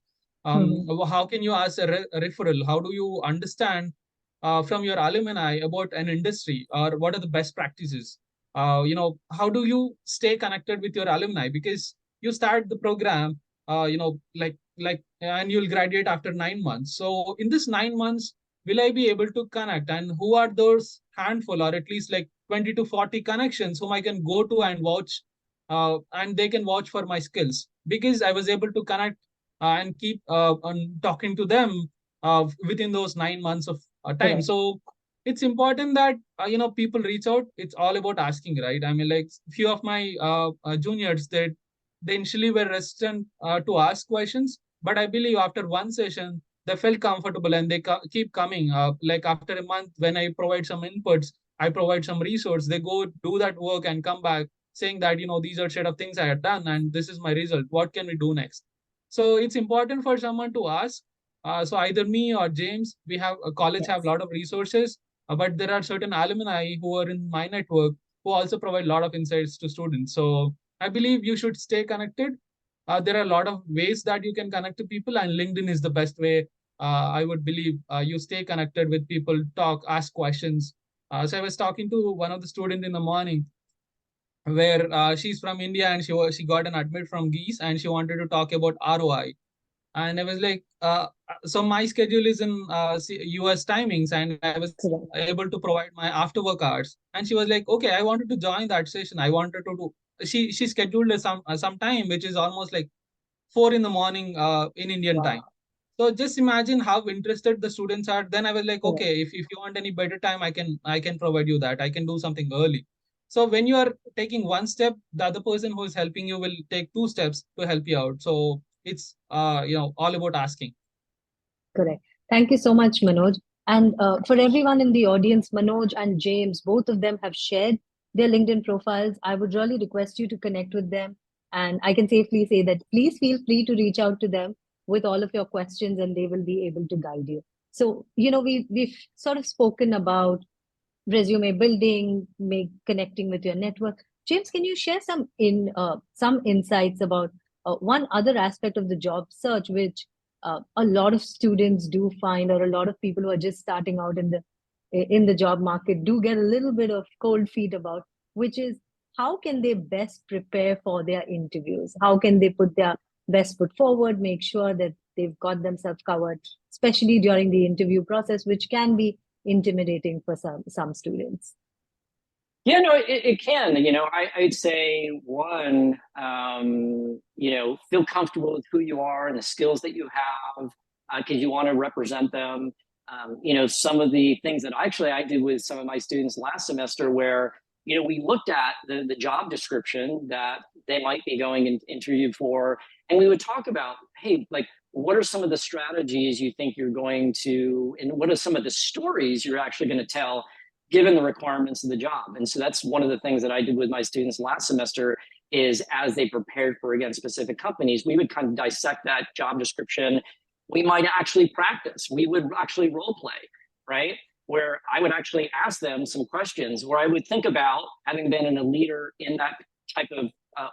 How can you ask a referral? How do you understand from your alumni about an industry, or what are the best practices? How do you stay connected with your alumni? Because you start the program, and you'll graduate after 9 months. So in this 9 months, will I be able to connect? And who are those handful, or at least like 20 to 40 connections whom I can go to and watch, and they can watch for my skills? Because I was able to connect and keep on talking to them within those 9 months of time. Correct. So it's important that people reach out. It's all about asking, right? I mean, like few of my juniors, they initially were resistant to ask questions, but I believe after one session they felt comfortable and they keep coming. Like after a month, when I provide some inputs, I provide some resource, they go do that work and come back saying that these are set of things I had done and this is my result. What can we do next? So it's important for someone to ask. So either me or James, we have a college have a lot of resources, but there are certain alumni who are in my network who also provide a lot of insights to students. So I believe you should stay connected. There are a lot of ways that you can connect to people, and LinkedIn is the best way. I would believe you stay connected with people, talk, ask questions. So I was talking to one of the students in the morning, where she's from India and she got an admit from Geese and she wanted to talk about ROI. And I was like, so my schedule is in US timings, and I was Correct. able to provide my after work hours. And she was like, okay, I wanted to join that session. I wanted to do. She scheduled some time, which is almost like 4 in the morning in Indian time. Wow. So just imagine how interested the students are. Then I was like, Correct. okay, if you want any better time, I can provide you that. I can do something early. So when you are taking one step, the other person who is helping you will take 2 steps to help you out. So it's all about asking. Correct. Thank you so much, Manoj. And for everyone in the audience, Manoj and James, both of them have shared their LinkedIn profiles. I would really request you to connect with them. And I can safely say that please feel free to reach out to them with all of your questions, and they will be able to guide you. So, we've sort of spoken about resume building, connecting with your network. James, can you share some insights about one other aspect of the job search, which a lot of students do find, or a lot of people who are just starting out in the job market do get a little bit of cold feet about, which is how can they best prepare for their interviews? How can they put their best foot forward, make sure that they've got themselves covered, especially during the interview process, which can be intimidating for some students? Yeah, no, it can. I'd say one, feel comfortable with who you are and the skills that you have, because you want to represent them. Some of the things that I did with some of my students last semester, where we looked at the job description that they might be going and interview for, and we would talk about, hey, like, what are some of the strategies you think you're going to, and what are some of the stories you're actually going to tell, given the requirements of the job. And so that's one of the things that I did with my students last semester, is as they prepared for, again, specific companies, we would kind of dissect that job description. We might actually practice. We would actually role play, right? Where I would actually ask them some questions, where I would think about, having been a leader in that type of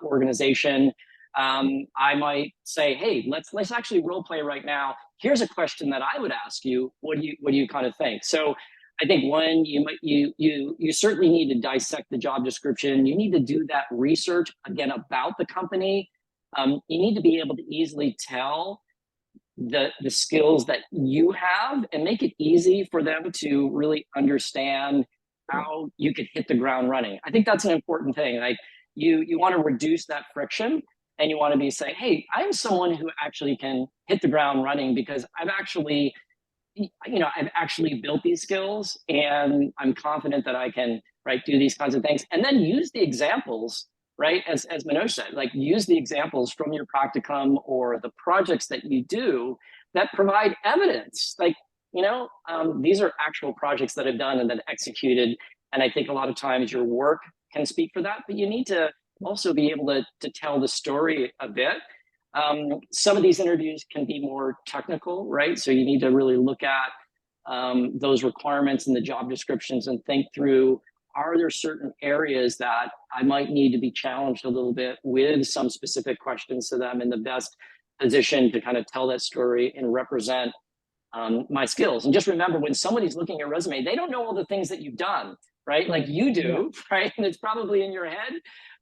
organization, I might say, hey, let's actually role play right now. Here's a question that I would ask you. What do you kind of think? So I think one, you certainly need to dissect the job description. You need to do that research, again, about the company. You need to be able to easily tell the skills that you have, and make it easy for them to really understand how you could hit the ground running. I think that's an important thing. Like, you want to reduce that friction, and you want to be saying, hey, I'm someone who actually can hit the ground running, because I've actually built these skills, and I'm confident that I can, right, do these kinds of things. And then use the examples, right, as Manoj said, like, use the examples from your practicum or the projects that you do that provide evidence. Like, these are actual projects that I've done and then executed. And I think a lot of times your work can speak for that, but you need to also be able to tell the story a bit. Some of these interviews can be more technical, right? So you need to really look at those requirements in the job descriptions and think through, are there certain areas that I might need to be challenged a little bit with some specific questions, so that I'm in the best position to kind of tell that story and represent my skills. And just remember, when somebody's looking at your resume, they don't know all the things that you've done, right? Like you do, right? And it's probably in your head,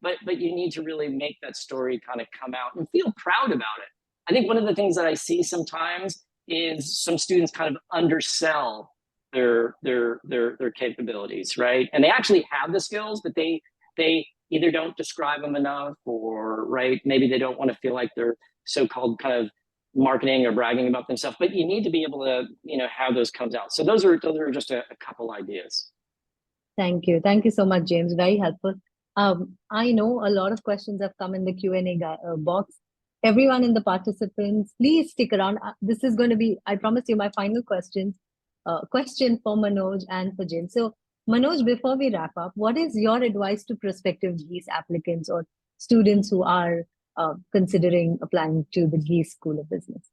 but you need to really make that story kind of come out and feel proud about it. I think one of the things that I see sometimes is some students kind of undersell their capabilities, right? And they actually have the skills, but they either don't describe them enough, or, right, maybe they don't want to feel like they're so-called kind of marketing or bragging about themselves. But you need to be able to, have those comes out. So those are just a couple ideas. Thank you so much, James. Very helpful. I know a lot of questions have come in the Q&A box. Everyone in the participants, please stick around. This is going to be, I promise you, my final question for Manoj and for James. So Manoj, before we wrap up, what is your advice to prospective GEES applicants or students who are considering applying to the GEES School of Business?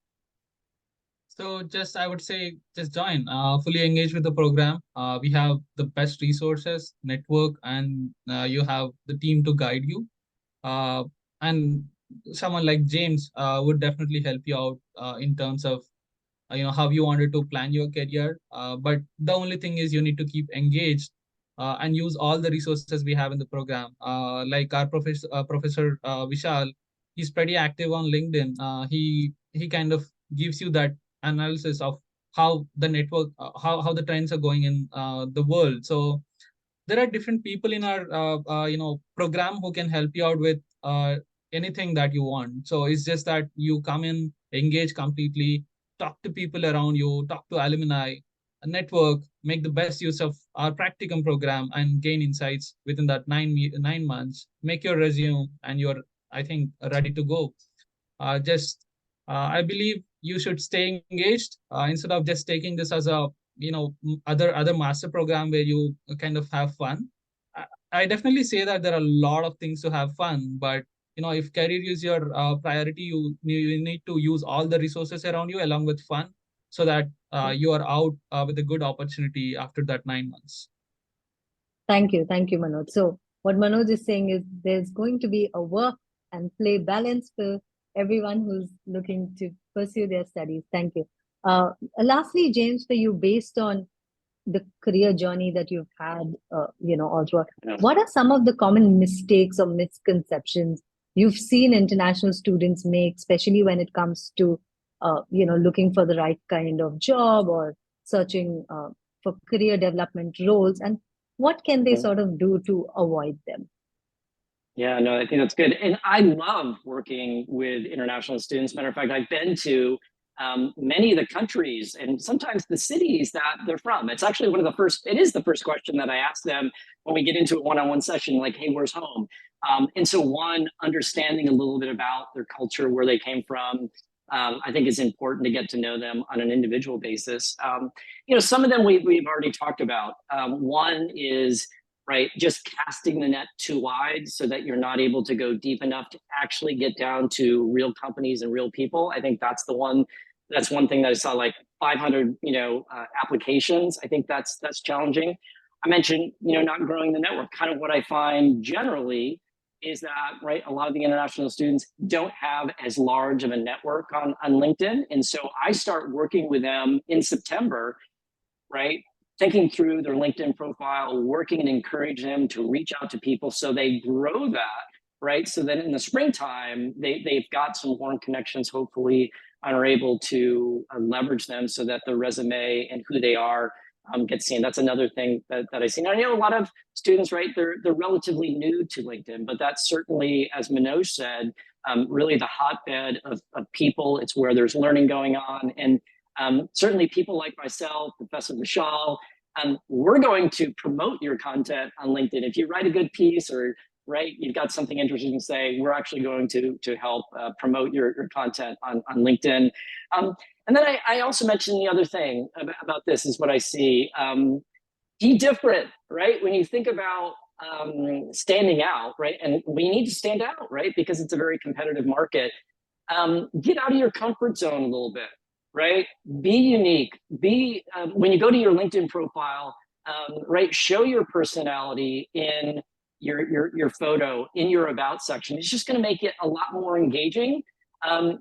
So I would say, just join, fully engage with the program. We have the best resources, network, and you have the team to guide you. And someone like James would definitely help you out in terms of how you wanted to plan your career. But the only thing is, you need to keep engaged and use all the resources we have in the program. Like our Professor Vishal, he's pretty active on LinkedIn. He kind of gives you that analysis of how the network, how the trends are going in the world. So there are different people in our program who can help you out with anything that you want. So it's just that you come in, engage completely, talk to people around you, talk to alumni, network, make the best use of our practicum program, and gain insights within that 9 months. Make your resume, and you're, I think, ready to go. I believe you should stay engaged instead of just taking this as a other master program where you kind of have fun. I definitely say that there are a lot of things to have fun, but if career is your priority, you need to use all the resources around you along with fun, so that you are out with a good opportunity after that 9 months. Thank you, Manoj. So what Manoj is saying is, there's going to be a work and play balance for everyone who's looking to pursue their studies. Thank you. Lastly, James, for you, based on the career journey that you've had, all throughout. Yeah. What are some of the common mistakes or misconceptions you've seen international students make, especially when it comes to, looking for the right kind of job or searching for career development roles, and what can they sort of do to avoid them? Yeah, no, I think that's good. And I love working with international students. Matter of fact, I've been to many of the countries and sometimes the cities that they're from. It's actually it is the first question that I ask them when we get into a one-on-one session, like, hey, where's home? And so one, understanding a little bit about their culture, where they came from, I think is important to get to know them on an individual basis. Some of them we've already talked about. One is, right, just casting the net too wide so that you're not able to go deep enough to actually get down to real companies and real people. I think that's one thing that I saw, like 500, applications. I think that's challenging. I mentioned, not growing the network. Kind of what I find generally is that, right, a lot of the international students don't have as large of a network on LinkedIn. And so I start working with them in September, right? Thinking through their LinkedIn profile, working and encourage them to reach out to people so they grow that, right? So then in the springtime, they've got some warm connections, hopefully, and are able to leverage them so that the resume and who they are gets seen. That's another thing that I see. Now, I know a lot of students, right, they're relatively new to LinkedIn, but that's certainly, as Manoj said, really the hotbed of people. It's where there's learning going on. And certainly people like myself, Professor Vishal, we're going to promote your content on LinkedIn. If you write a good piece or, right, you've got something interesting to say, we're actually going to help promote your content on LinkedIn. And then I also mentioned the other thing about this is what I see. Be different, right? When you think about standing out, right? And we need to stand out, right? Because it's a very competitive market. Get out of your comfort zone a little bit. Right? Be unique. When you go to your LinkedIn profile, right? Show your personality in your photo, in your about section. It's just going to make it a lot more engaging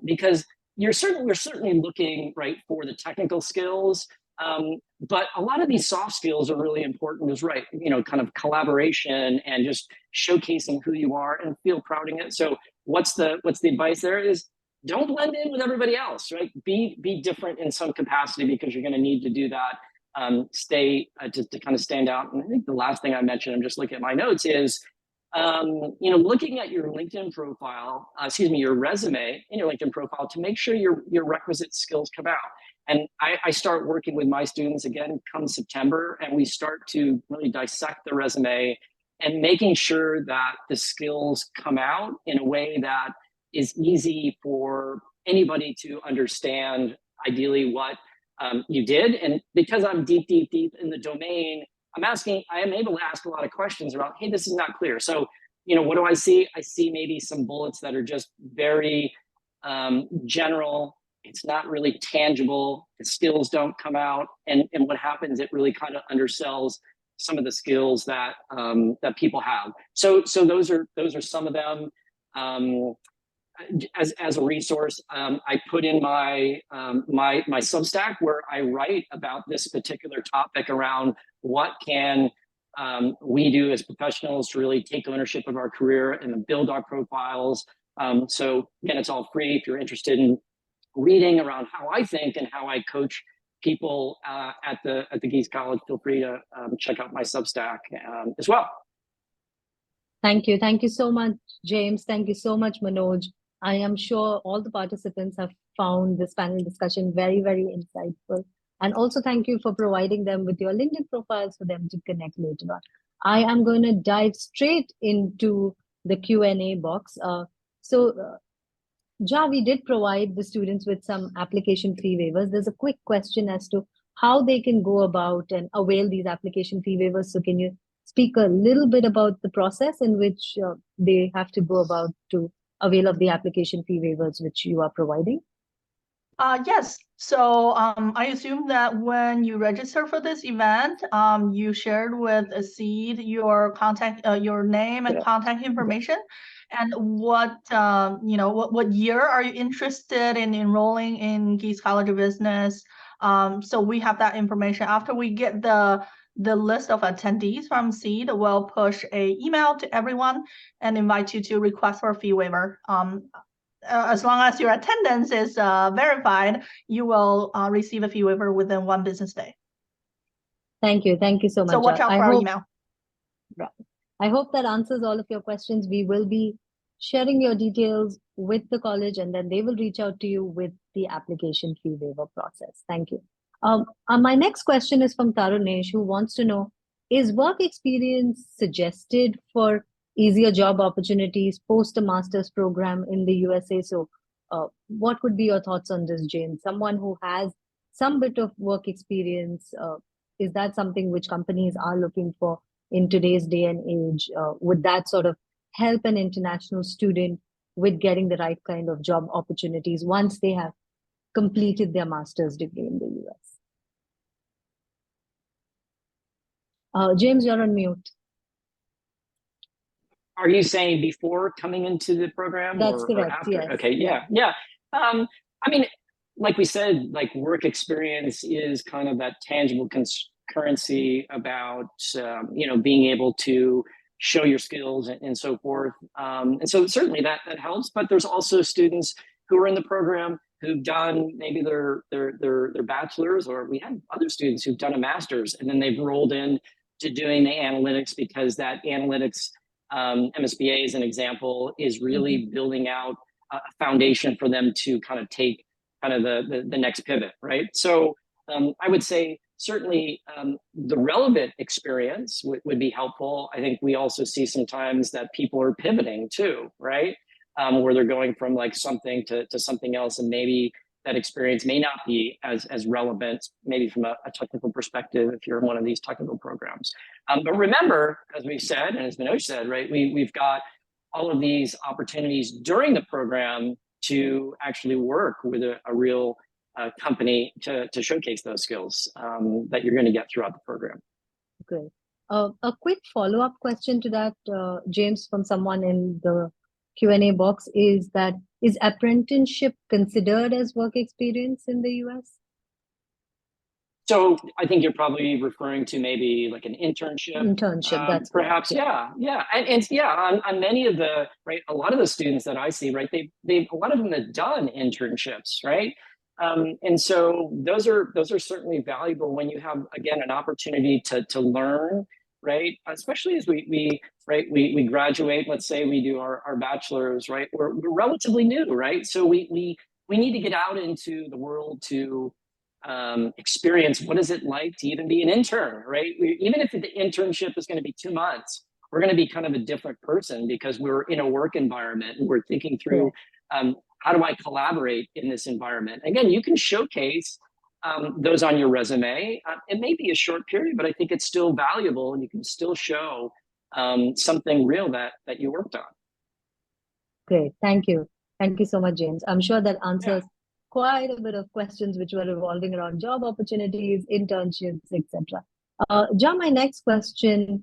because we're certainly looking, right, for the technical skills. But a lot of these soft skills are really important as, right, kind of collaboration and just showcasing who you are and feel proud of it. So what's the advice there is, don't blend in with everybody else, right? Be different in some capacity because you're going to need to do that. To kind of stand out. And I think the last thing I mentioned, I'm just looking at my notes, is looking at your LinkedIn profile, your resume in your LinkedIn profile to make sure your requisite skills come out. And I start working with my students again come September, and we start to really dissect the resume and making sure that the skills come out in a way that is easy for anybody to understand, ideally, what you did. And because I'm deep in the domain, I am able to ask a lot of questions about, hey, this is not clear. So, what do I see? I see maybe some bullets that are just very general. It's not really tangible. The skills don't come out. And what happens, it really kind of undersells some of the skills that people have. So those are some of them. As a resource, I put in my Substack where I write about this particular topic around what can we do as professionals to really take ownership of our career and build our profiles. So again, it's all free. If you're interested in reading around how I think and how I coach people at the Geese College, feel free to check out my Substack as well. Thank you. Thank you so much, James. Thank you so much, Manoj. I am sure all the participants have found this panel discussion very, very insightful. And also thank you for providing them with your LinkedIn profiles for them to connect later on. I am going to dive straight into the Q&A box. Ja, we did provide the students with some application fee waivers. There's a quick question as to how they can go about and avail these application fee waivers. So can you speak a little bit about the process in which they have to go about to avail of the application fee waivers which you are providing? Yes. So I assume that when you register for this event, you shared with Seed your contact, your name and contact information, and what year are you interested in enrolling in Geese College of Business? So we have that information. After we get the list of attendees from Seed, we'll push a email to everyone and invite you to request for a fee waiver. As long as your attendance is verified, you will receive a fee waiver within 1 business day. Thank you. Thank you so much. So watch out for our email. I hope that answers all of your questions. We will be sharing your details with the college, and then they will reach out to you with the application fee waiver process. Thank you. My next question is from Tarunesh, who wants to know, is work experience suggested for easier job opportunities post a master's program in the USA? So what would be your thoughts on this, Jane? Someone who has some bit of work experience, is that something which companies are looking for in today's day and age? Would that sort of help an international student with getting the right kind of job opportunities once they have completed their master's degree in the US? James, you're on mute. Are you saying before coming into the program? That's or correct, after? yes. Okay, yeah. I mean, like we said, like work experience is kind of that tangible currency about, being able to show your skills and so forth. And so certainly that helps, but there's also students who are in the program who've done maybe their bachelor's, or we have other students who've done a master's and then they've rolled in to doing the analytics, because that analytics MSBA, as an example, is really building out a foundation for them to kind of take kind of the next pivot, right? So I would say certainly the relevant experience would be helpful. I think we also see sometimes that people are pivoting too, right? Where they're going from like something to something else, and maybe that experience may not be as relevant, maybe from a technical perspective, if you're in one of these technical programs. But remember, as we said, and as Manoj said, right, we've got all of these opportunities during the program to actually work with a real company to showcase those skills that you're going to get throughout the program. Great. A quick follow-up question to that, James, from someone in the Q&A box is that, is apprenticeship considered as work experience in the US? So I think you're probably referring to maybe like an internship. Internship, that's perhaps, correct. yeah. And yeah, on many of the, right, a lot of the students that I see, right, a lot of them have done internships, right? And so those are certainly valuable when you have, again, an opportunity to learn, right? Especially as we graduate, let's say we do our bachelor's, right? We're relatively new, right? So we need to get out into the world to experience what is it like to even be an intern, right? Even if the internship is going to be 2 months, we're going to be kind of a different person because we're in a work environment and we're thinking through how do I collaborate in this environment? Again, you can showcase those on your resume. It may be a short period, but I think it's still valuable, and you can still show something real that you worked on. Great, thank you. Thank you so much, James. I'm sure that answers quite a bit of questions which were revolving around job opportunities, internships, etc. John, my next question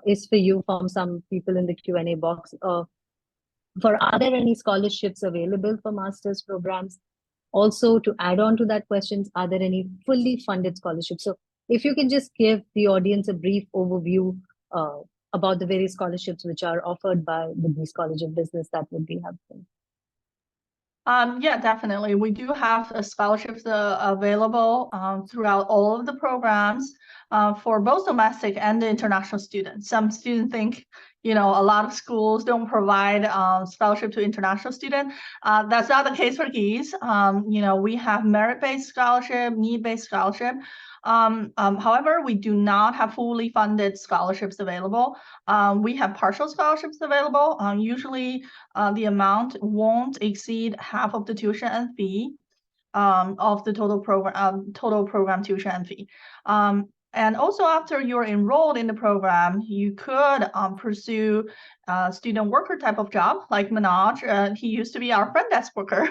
is for you from some people in the Q&A box. Are there any scholarships available for master's programs? Also, to add on to that question, are there any fully funded scholarships? So if you can just give the audience a brief overview about the various scholarships which are offered by the Geese College of Business, that would be helpful. Yeah, definitely. We do have scholarships available throughout all of the programs for both domestic and international students. Some students think, a lot of schools don't provide scholarship to international students. That's not the case for Geese. We have merit-based scholarship, need-based scholarship. However, we do not have fully funded scholarships available. We have partial scholarships available. Usually the amount won't exceed half of the tuition and fee of the total program tuition and fee. And also, after you're enrolled in the program, you could pursue a student worker type of job, like Manoj. He used to be our front desk worker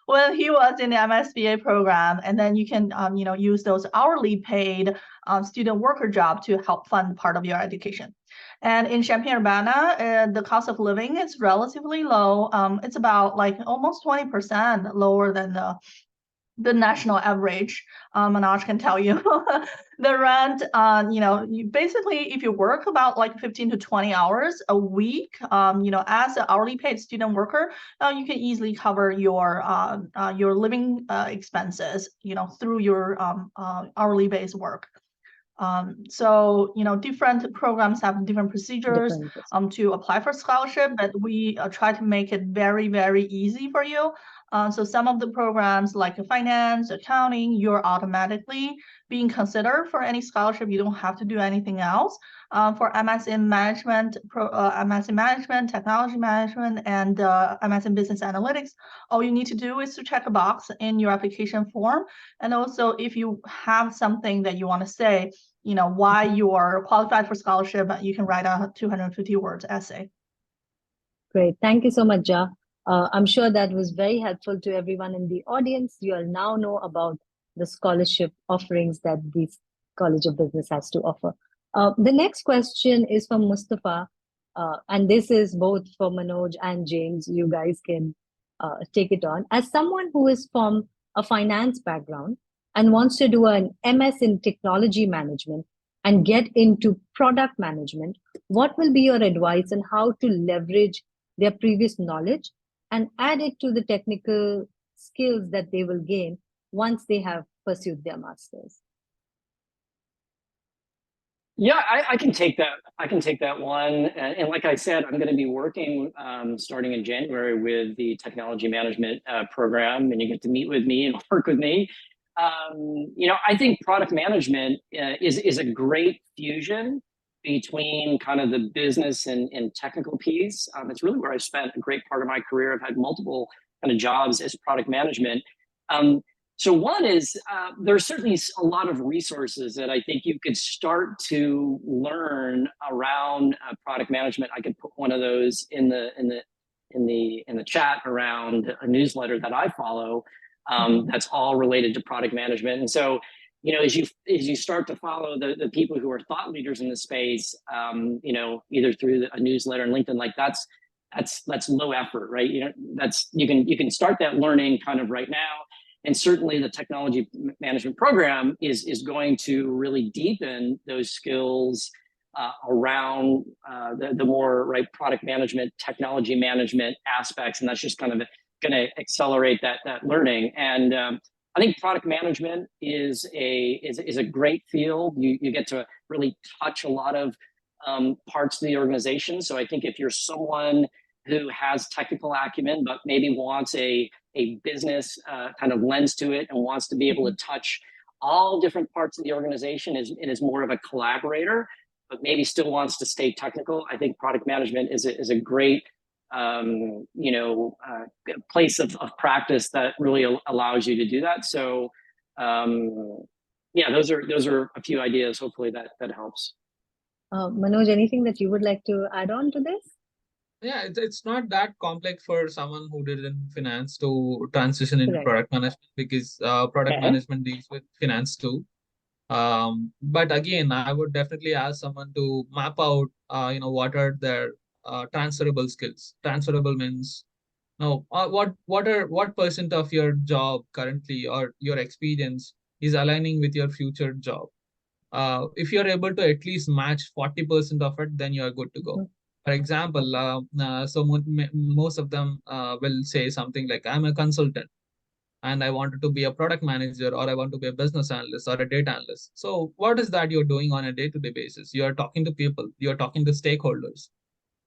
when he was in the MSBA program. And then you can, use those hourly paid student worker job to help fund part of your education. And in Champaign-Urbana, the cost of living is relatively low. It's about like almost 20% lower than the the national average. Manoj can tell you the rent. Basically, if you work about like 15 to 20 hours a week, as an hourly paid student worker, you can easily cover your living expenses, through your hourly based work. So different programs have different procedures to apply for scholarship, but we try to make it very, very easy for you. So some of the programs like finance, accounting, you're automatically being considered for any scholarship. You don't have to do anything else. For MS in management, MS in management, technology management, and MS in business analytics, all you need to do is to check a box in your application form. And also, if you have something that you want to say, why you are qualified for scholarship, you can write a 250 words essay. Great. Thank you so much, Ja. I'm sure that was very helpful to everyone in the audience. You all now know about the scholarship offerings that the College of Business has to offer. The next question is from Mustafa, and this is both for Manoj and James. You guys can take it on. As someone who is from a finance background and wants to do an MS in technology management and get into product management, what will be your advice on how to leverage their previous knowledge and add it to the technical skills that they will gain once they have pursued their masters? Yeah, I can take that. I can take that one. And like I said, I'm going to be working starting in January with the technology management program, and you get to meet with me and work with me. I think product management is a great fusion between kind of the business and technical piece. It's really where I spent a great part of my career. I've had multiple kind of jobs as product management. So one is there's certainly a lot of resources that I think you could start to learn around product management. I could put one of those in the chat around a newsletter that I follow. That's all related to product management. And so, as you start to follow the people who are thought leaders in the space, either through a newsletter and LinkedIn, like that's low effort, right? You can start that learning kind of right now. And certainly the technology management program is going to really deepen those skills around the more product management, technology management aspects. And that's just kind of going to accelerate that learning. And I think product management is a great field. You get to really touch a lot of parts of the organization. So I think if you're someone who has technical acumen, but maybe wants a business kind of lens to it and wants to be able to touch all different parts of the organization and is more of a collaborator, but maybe still wants to stay technical, I think product management is a great place of practice that really allows you to do that. So those are a few ideas. Hopefully that helps. Manoj, anything that you would like to add on to this? Yeah, it's not that complex for someone who did in finance to transition into product management, because product management deals with finance too. But again, I would definitely ask someone to map out, what are their transferable skills. Transferable means, what percent of your job currently or your experience is aligning with your future job. If you're able to at least match 40% of it, then you're good to go. For example, most of them will say something like, I'm a consultant and I wanted to be a product manager, or I want to be a business analyst or a data analyst. So what is that you're doing on a day-to-day basis? You're talking to people, you're talking to stakeholders.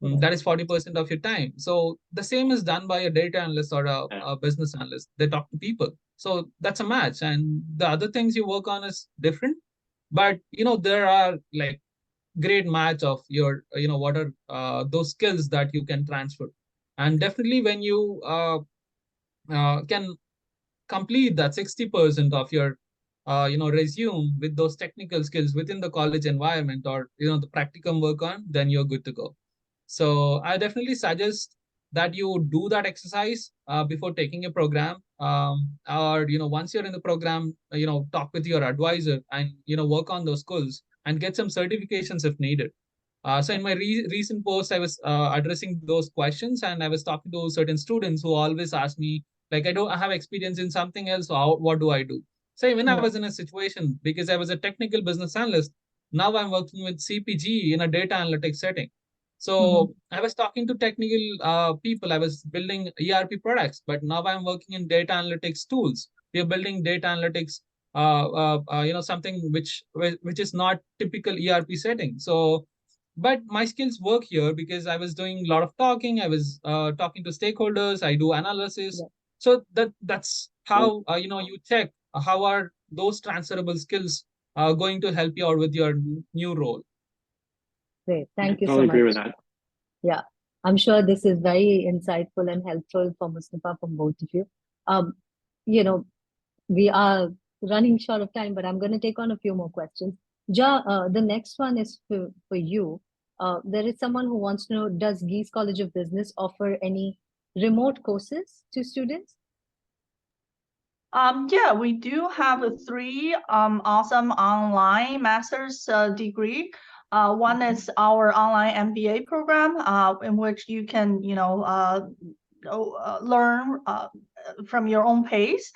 That is 40% of your time. So the same is done by a data analyst or a business analyst. They talk to people. So that's a match. And the other things you work on is different. But, there are like great match of your, what are those skills that you can transfer. And definitely when you can complete that 60% of your, resume with those technical skills within the college environment, or, the practicum work on, then you're good to go. So I definitely suggest that you do that exercise before taking a program, or, once you're in the program, talk with your advisor and, work on those skills and get some certifications if needed. So in my recent post, I was addressing those questions, and I was talking to certain students who always ask me, Like I have experience in something else. So what do I do? So when I was in a situation, because I was a technical business analyst, now I'm working with CPG in a data analytics setting. So I was talking to technical people. I was building ERP products, but now I'm working in data analytics tools. We are building data analytics, something which is not typical ERP setting. So, but my skills work here because I was doing a lot of talking. I was talking to stakeholders. I do analysis. So that's how you check how are those transferable skills going to help you out with your new role. Great. Thank you so Totally much. agree with that. Yeah, I'm sure this is very insightful and helpful for Mustafa, from both of you. You know, we are running short of time, but I'm going to take on a few more questions. The next one is for you. There is someone who wants to know, does Geese College of Business offer any remote courses to students? Yeah, we do have 3 awesome online master's degree. One is our online MBA program, in which you can, learn from your own pace,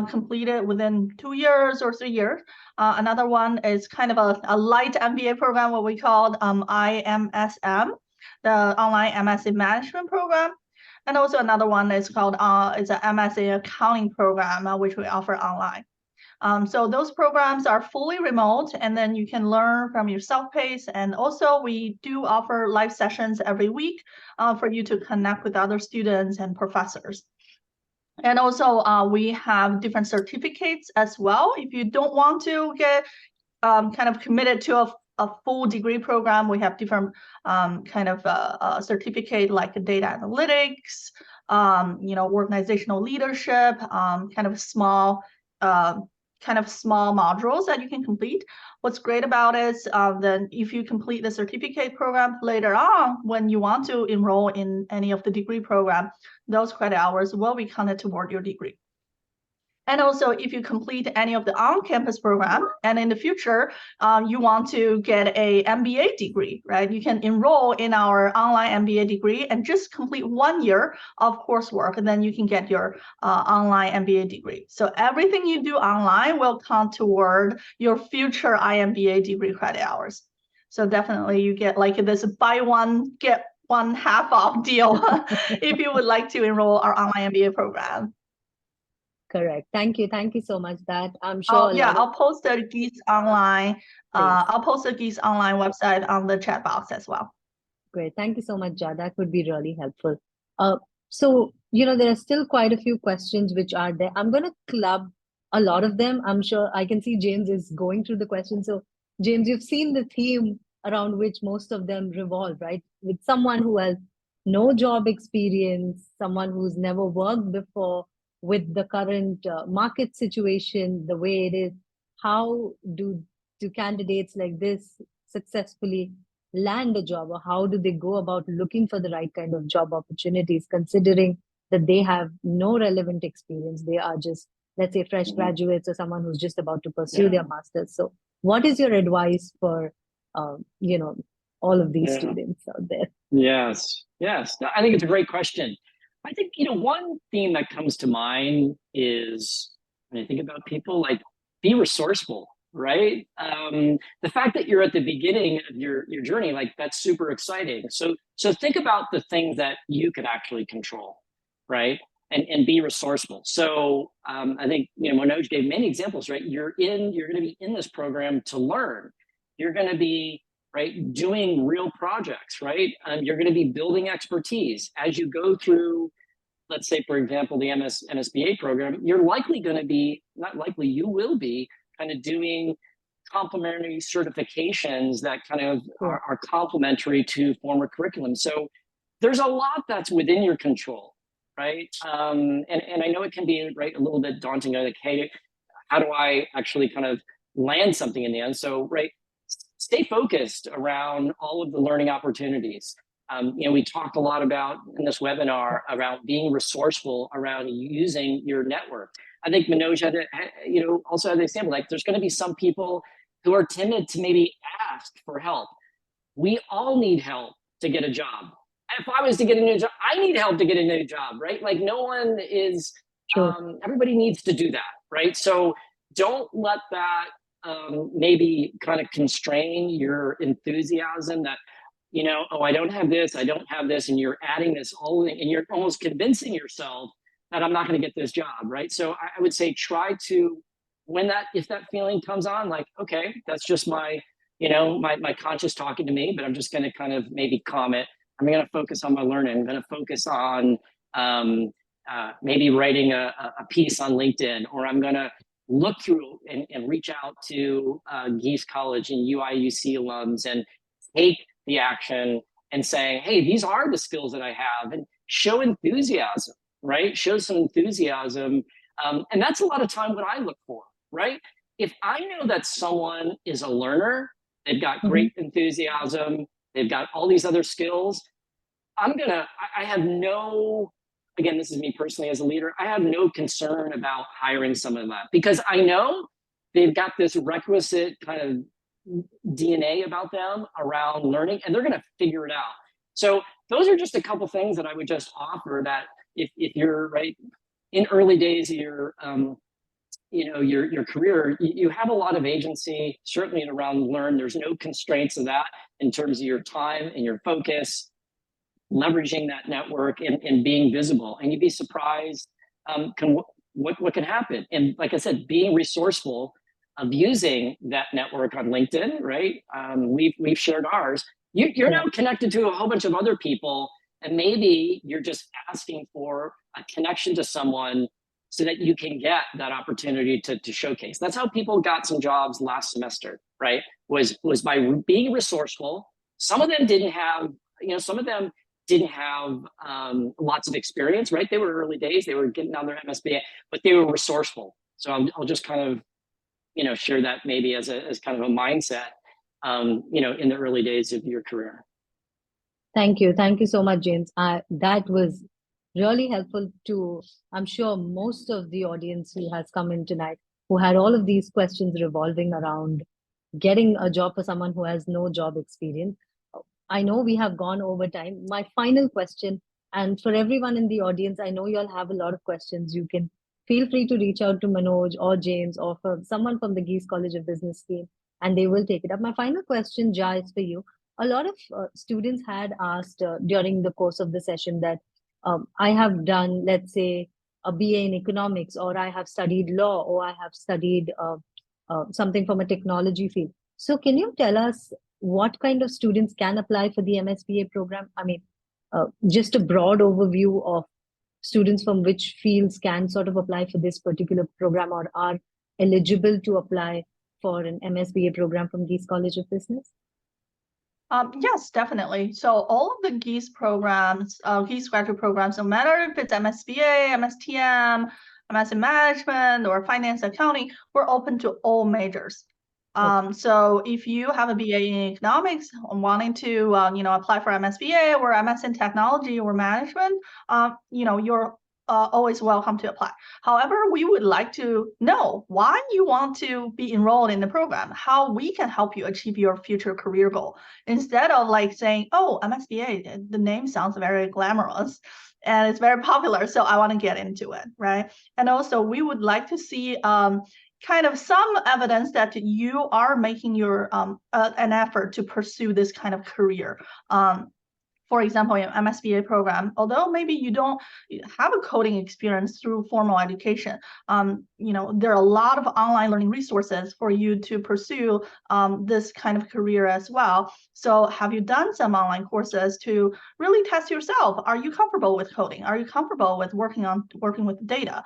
complete it within 2 years or 3 years. Another one is kind of a light MBA program, what we call IMSM, the online MSc management program. And also another one is called is an MSc accounting program, which we offer online. So those programs are fully remote, and then you can learn from your self-paced. And also we do offer live sessions every week for you to connect with other students and professors. And also we have different certificates as well. If you don't want to get kind of committed to a full degree program, we have different kind of certificate like data analytics, organizational leadership, kind of small modules that you can complete. What's great about it is then if you complete the certificate program later on, when you want to enroll in any of the degree program, those credit hours will be counted toward your degree. And also, if you complete any of the on-campus program, and in the future, you want to get a MBA degree, right? You can enroll in our online MBA degree and just complete 1 year of coursework, and then you can get your online MBA degree. So everything you do online will count toward your future IMBA degree credit hours. So definitely you get like this buy one, get one half off deal if you would like to enroll our online MBA program. Correct. Thank you. Thank you so much. That I'm sure. I'll post the Geese online. I'll post the Geese online website on the chat box as well. Great. Thank you so much, Ja. That would be really helpful. So, there are still quite a few questions which are there. I'm going to club a lot of them. I'm sure I can see James is going through the questions. So, James, you've seen the theme around which most of them revolve, right? With someone who has no job experience, someone who's never worked before, with the current market situation, the way it is, how do candidates like this successfully land a job, or how do they go about looking for the right kind of job opportunities, considering that they have no relevant experience? They are just, let's say, fresh graduates or someone who's just about to pursue their master's. So what is your advice for, all of these students out there? Yes. No, I think it's a great question. I think, one theme that comes to mind is when I think about people, like, be resourceful, right? The fact that you're at the beginning of your journey, like, that's super exciting. So think about the things that you can actually control, right? And be resourceful. So I think, Manoj gave many examples, right? You're going to be in this program to learn. You're going to be doing real projects, right? You're going to be building expertise as you go through, let's say, for example, the MSBA program. You're likely going to be, not likely, you will be kind of doing complementary certifications that kind of are complementary to former curriculum. So there's a lot that's within your control, right? And I know it can be a little bit daunting, like, hey, how do I actually kind of land something in the end? So stay focused around all of the learning opportunities. We talked a lot about in this webinar around being resourceful around using your network. I think Manoj had, also had the example, like, there's going to be some people who are timid to maybe ask for help. We all need help to get a job. If I was to get a new job, I need help to get a new job, right? Like, no one is Everybody needs to do that, right? So don't let that maybe kind of constrain your enthusiasm that, you know, oh, I don't have this, and you're adding this all in, and you're almost convincing yourself that I'm not going to get this job, right? So I would say try to, if that feeling comes on, like, okay, that's just my, you know, my conscious talking to me, but I'm just going to kind of maybe calm it. I'm going to focus on my learning. I'm going to focus on maybe writing a piece on LinkedIn, or I'm going to look through and reach out to Geese College and UIUC alums and take the action and saying, hey, these are the skills that I have, and show enthusiasm, right? Show some enthusiasm. And that's a lot of time what I look for, right? If I know that someone is a learner, they've got great enthusiasm, they've got all these other skills, I have no, again, this is me personally as a leader, I have no concern about hiring someone like that, because I know they've got this requisite kind of DNA about them around learning, and they're going to figure it out. So those are just a couple things that I would just offer, that if you're right in early days of your, you know, your career, you have a lot of agency, certainly around learn. There's no constraints of that in terms of your time and your focus, leveraging that network and being visible. And you'd be surprised what can happen. And like I said, being resourceful of using that network on LinkedIn, right? We've shared ours. You're now connected to a whole bunch of other people, and maybe you're just asking for a connection to someone so that you can get that opportunity to showcase. That's how people got some jobs last semester, right? Was by being resourceful. Some of them didn't have, you know, some of them didn't have lots of experience, right? They were early days, they were getting on their MSBA, but they were resourceful. So I'll just kind of, you know, share that maybe as kind of a mindset, you know, in the early days of your career. Thank you so much, James. That was really helpful to, I'm sure, most of the audience who has come in tonight, who had all of these questions revolving around getting a job for someone who has no job experience. I know we have gone over time. My final question, and for everyone in the audience, I know you all have a lot of questions. You can feel free to reach out to Manoj or James or someone from the Geese College of Business team, and they will take it up. My final question, Jai, is for you. A lot of students had asked during the course of the session that I have done, let's say, a BA in economics, or I have studied law, or I have studied something from a technology field. So can you tell us what kind of students can apply for the MSBA program? I mean, just a broad overview of students from which fields can sort of apply for this particular program or are eligible to apply for an MSBA program from Geese College of Business? Yes, definitely. So all of the Geese programs, Geese graduate programs, no matter if it's MSBA, MSTM, MS in Management, or Finance Accounting, we're open to all majors. So if you have a BA in economics and wanting to, you know, apply for MSBA or MS in technology or management, you know, you're always welcome to apply. However, we would like to know why you want to be enrolled in the program, how we can help you achieve your future career goal, instead of like saying, oh, MSBA, the name sounds very glamorous and it's very popular, so I want to get into it, right? And also we would like to see kind of some evidence that you are making your an effort to pursue this kind of career. For example, in MSBA program, although maybe you don't have a coding experience through formal education, you know, there are a lot of online learning resources for you to pursue this kind of career as well. So have you done some online courses to really test yourself? Are you comfortable with coding? Are you comfortable with working with data?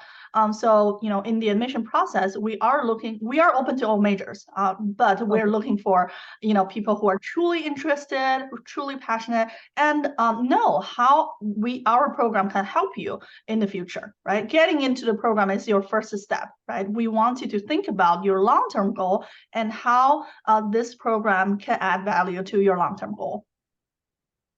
So, you know, in the admission process, we are open to all majors, but we're looking for, you know, people who are truly interested, truly passionate, and know how our program can help you in the future, right? Getting into the program is your first step, right? We want you to think about your long-term goal and how this program can add value to your long-term goal.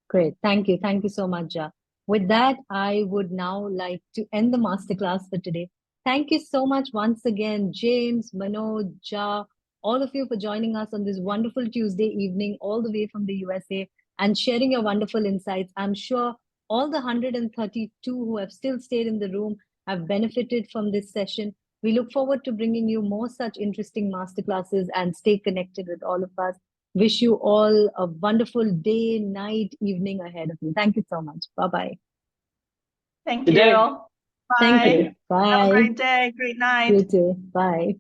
Great. Thank you. Thank you so much, Ja. With that, I would now like to end the masterclass for today. Thank you so much once again, James, Manoj, Ja, all of you for joining us on this wonderful Tuesday evening, all the way from the USA, and sharing your wonderful insights. I'm sure all the 132 who have still stayed in the room have benefited from this session. We look forward to bringing you more such interesting masterclasses and stay connected with all of us. Wish you all a wonderful day, night, evening ahead of you. Thank you so much. Bye-bye. Thank Good day. you. Thank Bye. you. Have a Bye. great day, great night. You too. Bye.